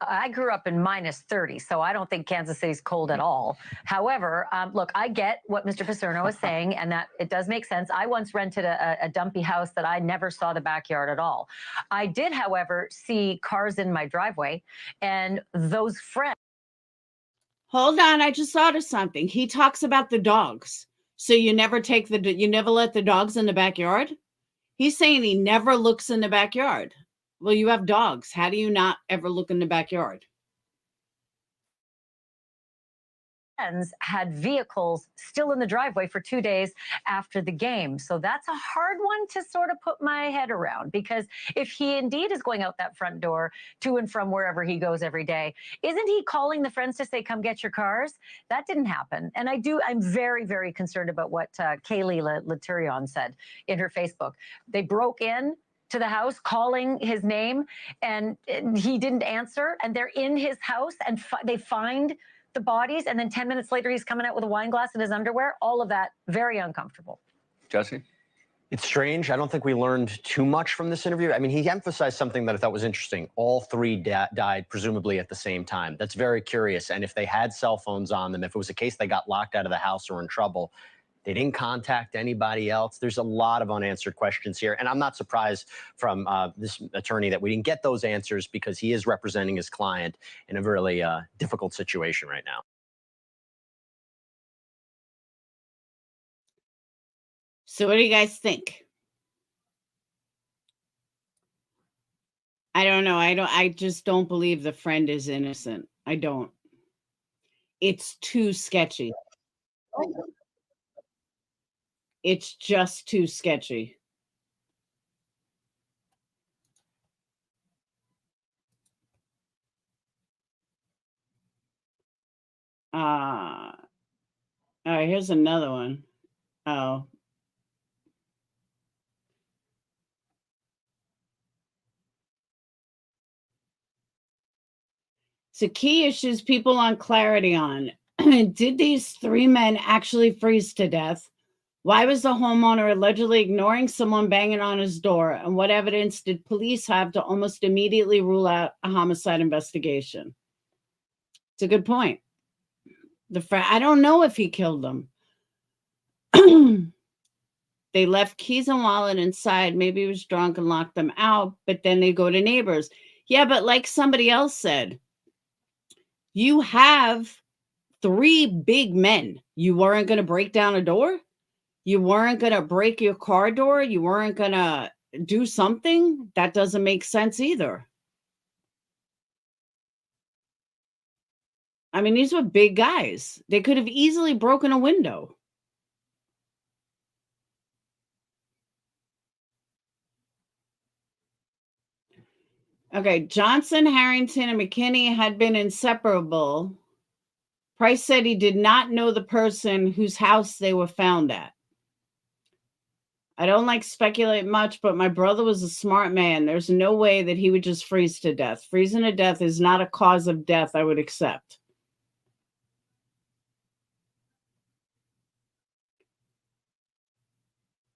I grew up in minus 30, so I don't think Kansas City's cold at all. However, look, I get what Mr. Paserno is saying, and that it does make sense. I once rented a dumpy house that I never saw the backyard at all. I did, however, see cars in my driveway, and those friends. Hold on, I just thought of something. He talks about the dogs. So you never let the dogs in the backyard? He's saying he never looks in the backyard. Well, you have dogs. How do you not ever look in the backyard? Had vehicles still in the driveway for 2 days after the game. So that's a hard one to sort of put my head around, because if he indeed is going out that front door to and from wherever he goes every day, isn't he calling the friends to say, come get your cars? That didn't happen. And I'm very, very concerned about what Kaylee Laturion said in her Facebook. They broke in to the house calling his name and he didn't answer, and they're in his house and they find the bodies, and then 10 minutes later he's coming out with a wine glass in his underwear. All of that very uncomfortable. Jesse? It's strange. I don't think we learned too much from this interview. I mean, he emphasized something that I thought was interesting. All three died presumably at the same time. That's very curious. And if they had cell phones on them, if it was a case they got locked out of the house or in trouble, they didn't contact anybody else. There's a lot of unanswered questions here. And I'm not surprised from this attorney that we didn't get those answers, because he is representing his client in a really difficult situation right now. So what do you guys think? I don't know. I just don't believe the friend is innocent. I don't. It's too sketchy. It's just too sketchy. All right, here's another one. Oh. So key issues people want clarity on. Did these three men actually freeze to death? Why was the homeowner allegedly ignoring someone banging on his door? And what evidence did police have to almost immediately rule out a homicide investigation? It's a good point. I don't know if he killed them. They left keys and wallet inside. Maybe he was drunk and locked them out, but then they go to neighbors. Yeah, but like somebody else said, you have three big men. You weren't going to break down a door? You weren't going to break your car door? You weren't going to do something? That doesn't make sense either. I mean, these were big guys. They could have easily broken a window. Okay, Johnson, Harrington, and McKinney had been inseparable. Price said he did not know the person whose house they were found at. I don't like speculate much, but my brother was a smart man. There's no way that he would just freeze to death. Freezing to death is not a cause of death I would accept.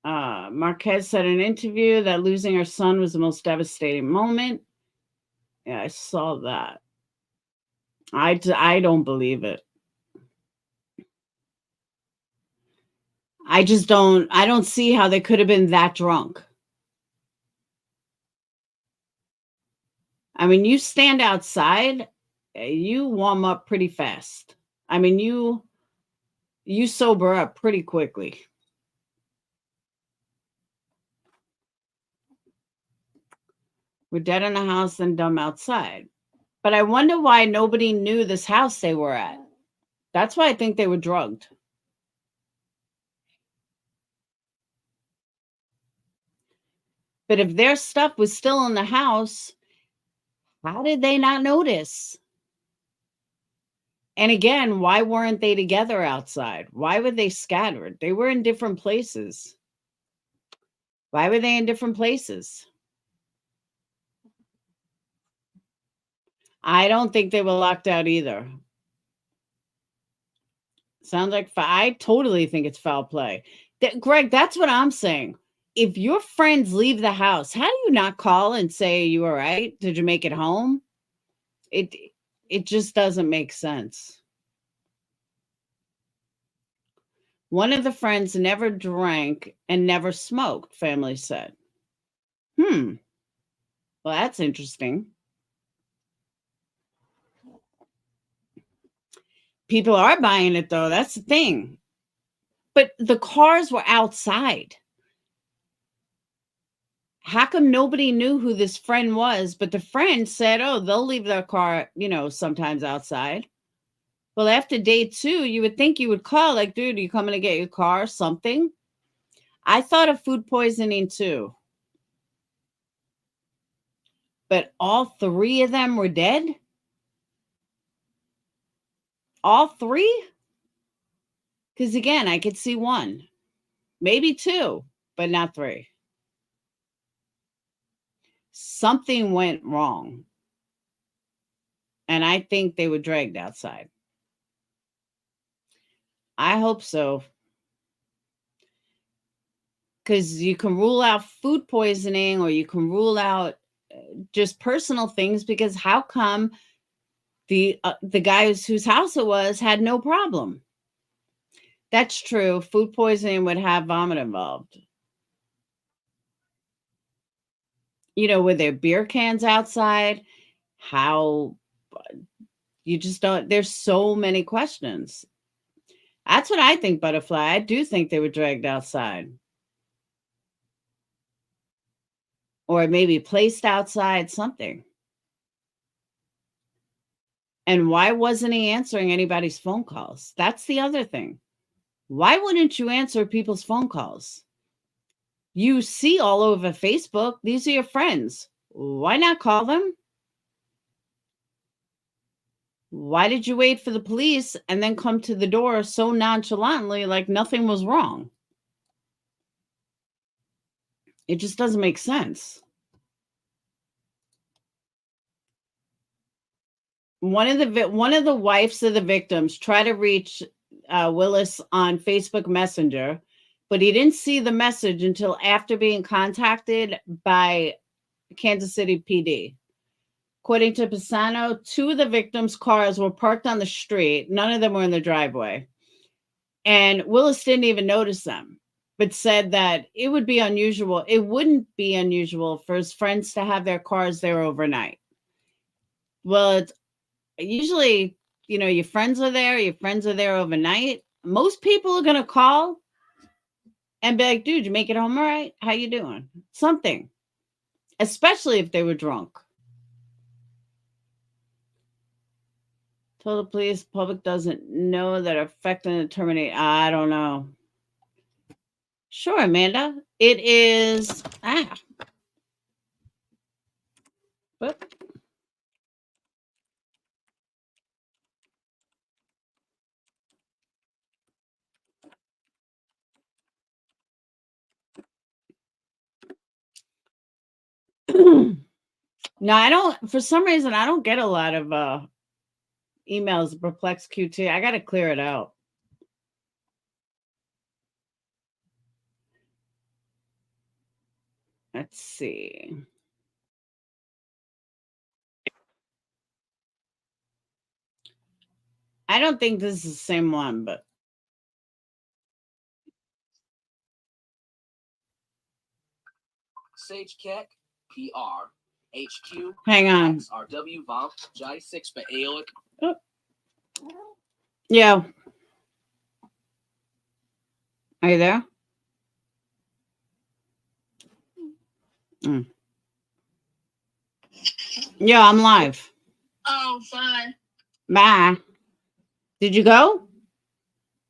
Marquez said in an interview that losing her son was the most devastating moment. Yeah, I saw that. I don't believe it. I don't see how they could have been that drunk. I mean, you stand outside, you warm up pretty fast. I mean, you sober up pretty quickly. We're dead in the house and dumb outside. But I wonder why nobody knew this house they were at. That's why I think they were drugged. But if their stuff was still in the house, how did they not notice? And again, why weren't they together outside? Why were they scattered? They were in different places. Why were they in different places? I don't think they were locked out either. Sounds like I totally think it's foul play. Greg, that's what I'm saying. If your friends leave the house, how do you not call and say, you all right? Did you make it home? It just doesn't make sense. One of the friends never drank and never smoked, family said. Well, that's interesting. People are buying it, though. That's the thing. But the cars were outside. How come nobody knew who this friend was? But the friend said, oh, they'll leave their car, sometimes outside. Well, after day 2, you would think you would call, like, dude, are you coming to get your car? Something. I thought of food poisoning too. But all 3 of them were dead? All 3? Because again, I could see 1, maybe 2, but not 3. Something went wrong. And I think they were dragged outside. I hope so. because you can rule out food poisoning or you can rule out just personal things, because how come the guy whose house it was had no problem? That's true. Food poisoning would have vomit involved. You know, with their beer cans outside, how you just don't, there's so many questions. That's what I think, Butterfly. I do think they were dragged outside. Or maybe placed outside, something. And why wasn't he answering anybody's phone calls? That's the other thing. Why wouldn't you answer people's phone calls? You see all over Facebook, these are your friends. Why not call them? Why did you wait for the police and then come to the door so nonchalantly like nothing was wrong? It just doesn't make sense. One of the wives of the victims tried to reach Willis on Facebook Messenger, but he didn't see the message until after being contacted by Kansas City PD. According to Pisano, 2 of the victims' cars were parked on the street. None of them were in the driveway. And Willis didn't even notice them, but said that it would be unusual. It wouldn't be unusual for his friends to have their cars there overnight. Well, it's usually, you know, your friends are there overnight. Most people are going to call and be like, dude, you make it home all right? How you doing? Something. Especially if they were drunk. Told the police, public doesn't know that affecting the terminate. I don't know. Sure, Amanda. It is. But no, I don't. For some reason, I don't get a lot of emails. PurplexedQT. I got to clear it out. Let's see. I don't think this is the same one, but Sage Keck, PR, HQ, hang on. XRW, VOMP, J6, for Aeolic. Oh. Yeah. Are you there? Yeah, I'm live. Oh, fun. Bye. Did you go?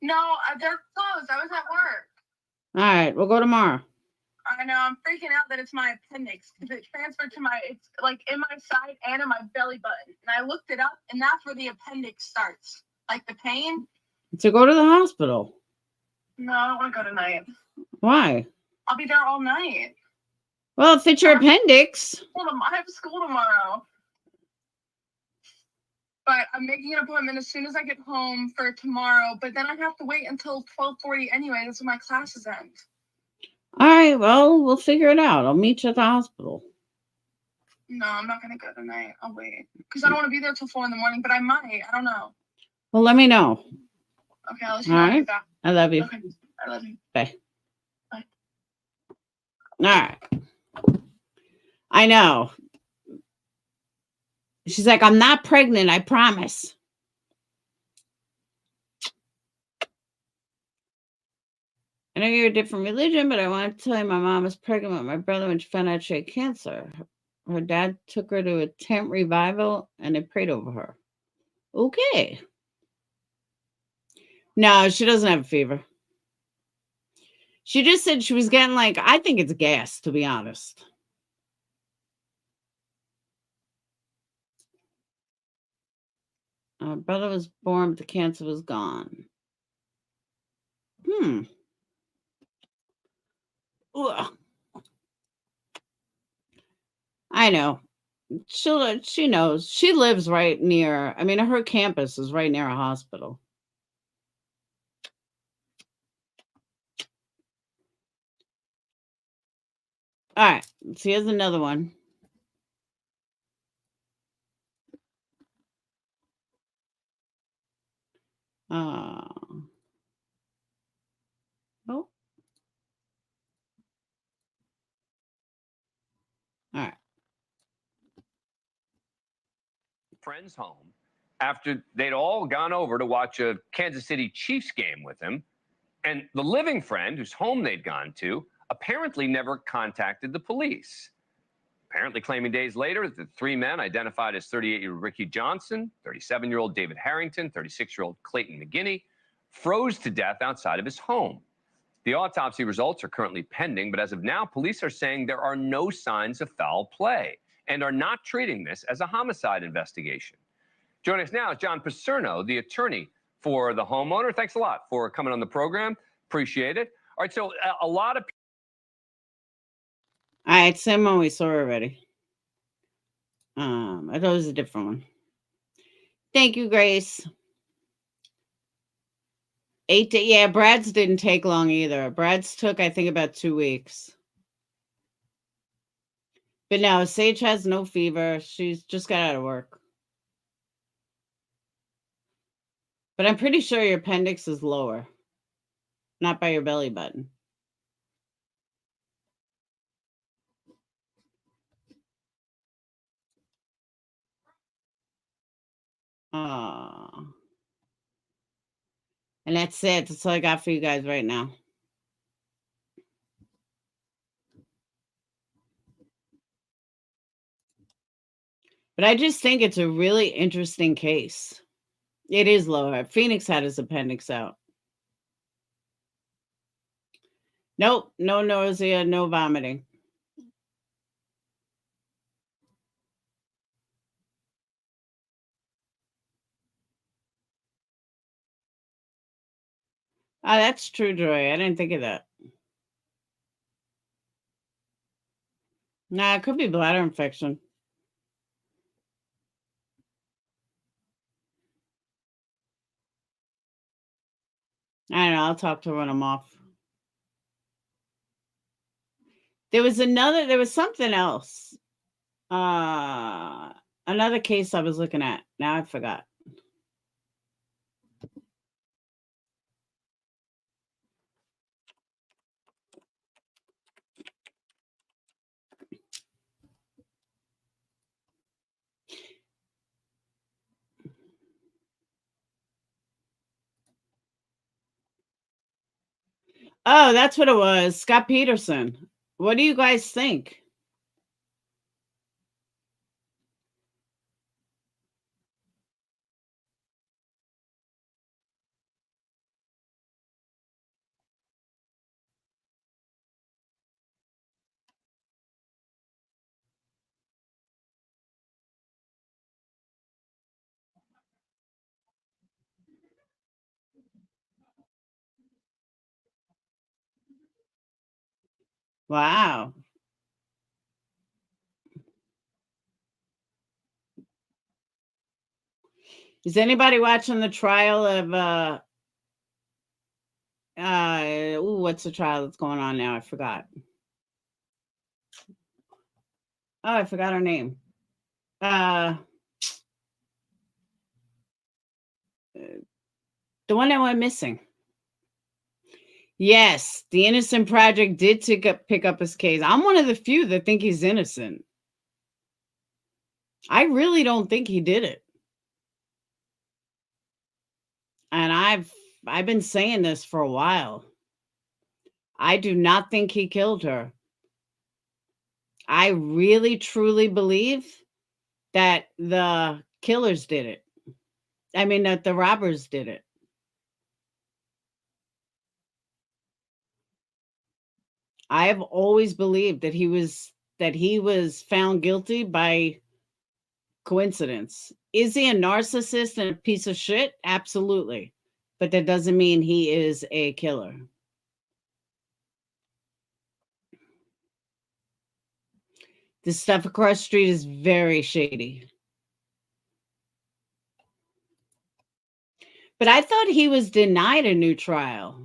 No, they're closed. I was at work. All right, we'll go tomorrow. I know. I'm freaking out that it's my appendix because it transferred to it's like in my side and in my belly button. And I looked it up, and that's where the appendix starts. Like the pain. So go to the hospital. No, I don't want to go tonight. Why? I'll be there all night. Well, if it's your appendix. Hold on, I have school tomorrow. But I'm making an appointment as soon as I get home for tomorrow. But then I have to wait until 12:40 anyway. That's when my classes end. All right, well, we'll figure it out. I'll meet you at the hospital. No, I'm not going to go tonight. I'll wait. Because I don't want to be there till 4 in the morning, but I might. I don't know. Well, let me know. Okay, I'll let you know. All right. I love you. Okay, I love you. Bye. Bye. All right. I know. She's like, I'm not pregnant, I promise. I know you're a different religion, but I want to tell you my mom was pregnant with my brother when she found out she had cancer. Her dad took her to a tent revival and they prayed over her. Okay. No, she doesn't have a fever. She just said she was getting I think it's gas, to be honest. Her brother was born, but the cancer was gone. Ugh. I know. She knows. She lives right near, I mean, her campus is right near a hospital. All right. So here's another one. Oh. All right. Friend's home after they'd all gone over to watch a Kansas City Chiefs game with him. And the living friend, whose home they'd gone to, apparently never contacted the police. Apparently claiming days later that the three men identified as 38-year-old Ricky Johnson, 37-year-old David Harrington, 36-year-old Clayton McGinney, froze to death outside of his home. The autopsy results are currently pending, but as of now, police are saying there are no signs of foul play and are not treating this as a homicide investigation. Joining us now is John Paserno, the attorney for the homeowner. Thanks a lot for coming on the program. Appreciate it. All right, so a lot of... All right, same one we saw already. I thought it was a different one. Thank you, Grace. 8 days. Yeah, Brad's didn't take long either. Brad's took, I think, about 2 weeks. But no, Sage has no fever. She's just got out of work. But I'm pretty sure your appendix is lower, not by your belly button. And that's it. That's all I got for you guys right now. But I just think it's a really interesting case. It is lower. Phoenix had his appendix out. Nope, no nausea, no vomiting. Oh, that's true, Joy. I didn't think of that. Nah, it could be bladder infection. I don't know. I'll talk to her when I'm off. There was something else. Another case I was looking at. Now I forgot. Oh, that's what it was. Scott Peterson. What do you guys think? Wow. Is anybody watching the trial of what's the trial that's going on now? I forgot. Oh, I forgot her name. The one that went missing. Yes, the Innocent Project did pick up his case. I'm one of the few that think he's innocent. I really don't think he did it. And I've been saying this for a while. I do not think he killed her. I really truly believe that the killers did it. I mean, that the robbers did it. I have always believed that he was found guilty by coincidence. Is he a narcissist and a piece of shit? Absolutely. But that doesn't mean he is a killer. The stuff across the street is very shady. But I thought he was denied a new trial.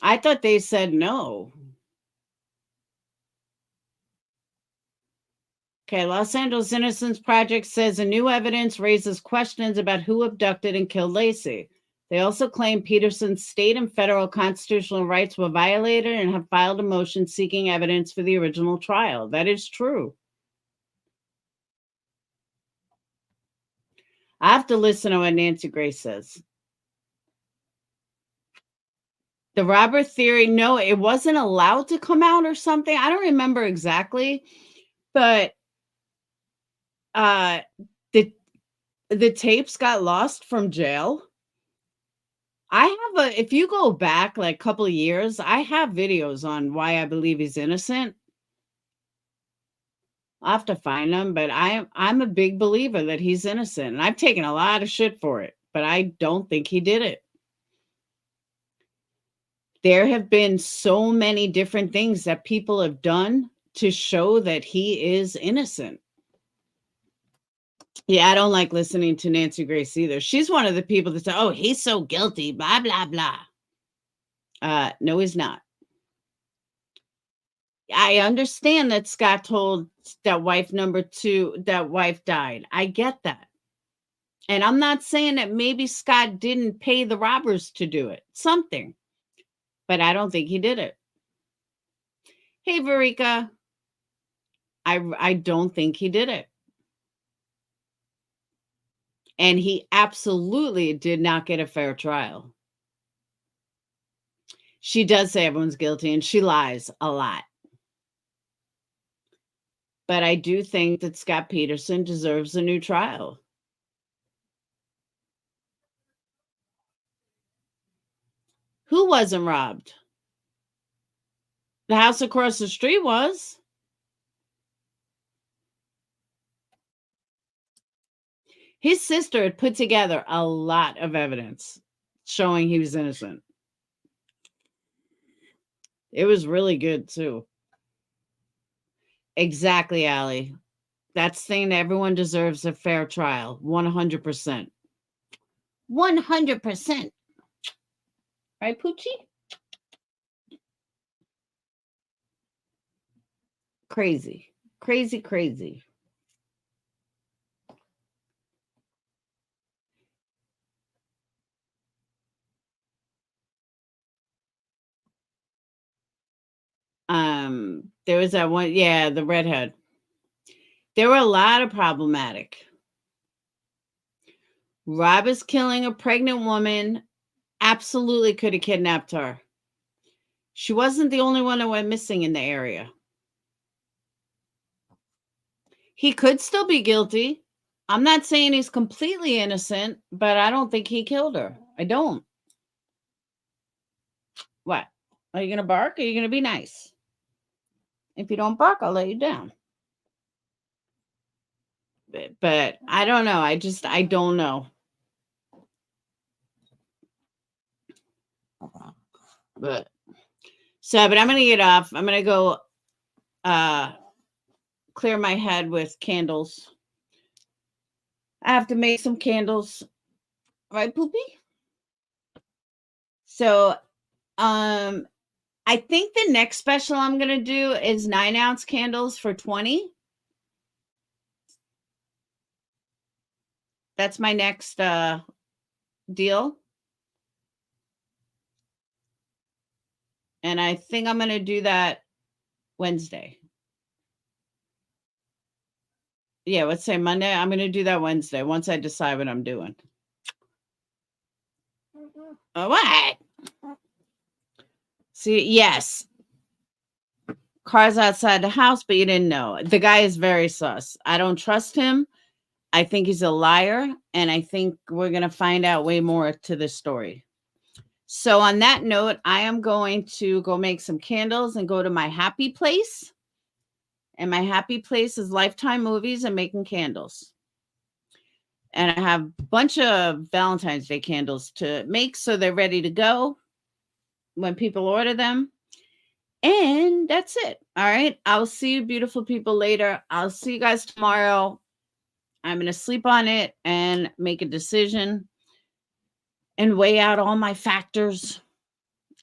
I thought they said no. Okay, Los Angeles Innocence Project says a new evidence raises questions about who abducted and killed Lacey. They also claim Peterson's state and federal constitutional rights were violated and have filed a motion seeking evidence for the original trial. That is true. I have to listen to what Nancy Grace says. The robber theory, no, it wasn't allowed to come out or something. I don't remember exactly, but the tapes got lost from jail. If you go back like a couple of years, I have videos on why I believe he's innocent. I'll have to find them, but I'm a big believer that he's innocent, and I've taken a lot of shit for it, but I don't think he did it. There have been so many different things that people have done to show that he is innocent. Yeah, I don't like listening to Nancy Grace either. She's one of the people that say, oh, he's so guilty, blah, blah, blah. No, he's not. I understand that Scott told that wife number 2, that wife died. I get that. And I'm not saying that maybe Scott didn't pay the robbers to do it. Something. But I don't think he did it. Hey, Verika. I don't think he did it. And he absolutely did not get a fair trial. She does say everyone's guilty, and she lies a lot. But I do think that Scott Peterson deserves a new trial. Who wasn't robbed? The house across the street was. His sister had put together a lot of evidence showing he was innocent. It was really good, too. Exactly, Allie. That's saying that everyone deserves a fair trial. 100%. 100%. Right, Poochie? Crazy. Crazy, crazy. There was that one, yeah, the redhead. There were a lot of problematic. Robbers killing a pregnant woman absolutely could have kidnapped her. She wasn't the only one that went missing in the area. He could still be guilty. I'm not saying he's completely innocent, but I don't think he killed her. I don't. What? Are you going to bark or are you going to be nice? If you don't bark, I'll let you down. But I don't know. I don't know. But I'm going to get off. I'm going to go clear my head with candles. I have to make some candles. Right, Poopy? So, I think the next special I'm going to do is 9-ounce candles for $20. That's my next deal. And I think I'm going to do that Wednesday. Yeah, let's say Monday. I'm going to do that Wednesday once I decide what I'm doing. What? See, yes. Cars outside the house, but you didn't know. The guy is very sus. I don't trust him. I think he's a liar. And I think we're going to find out way more to this story. So on that note, I am going to go make some candles and go to my happy place. And my happy place is Lifetime Movies and making candles. And I have a bunch of Valentine's Day candles to make so they're ready to go when people order them. And that's it. All right. I'll see you beautiful people later. I'll see you guys tomorrow. I'm going to sleep on it and make a decision and weigh out all my factors.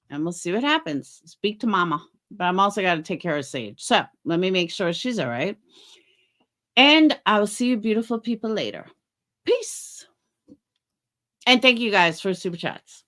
And we'll see what happens. Speak to Mama. But I'm also got to take care of Sage. So let me make sure she's all right. And I will see you beautiful people later. Peace. And thank you guys for super chats.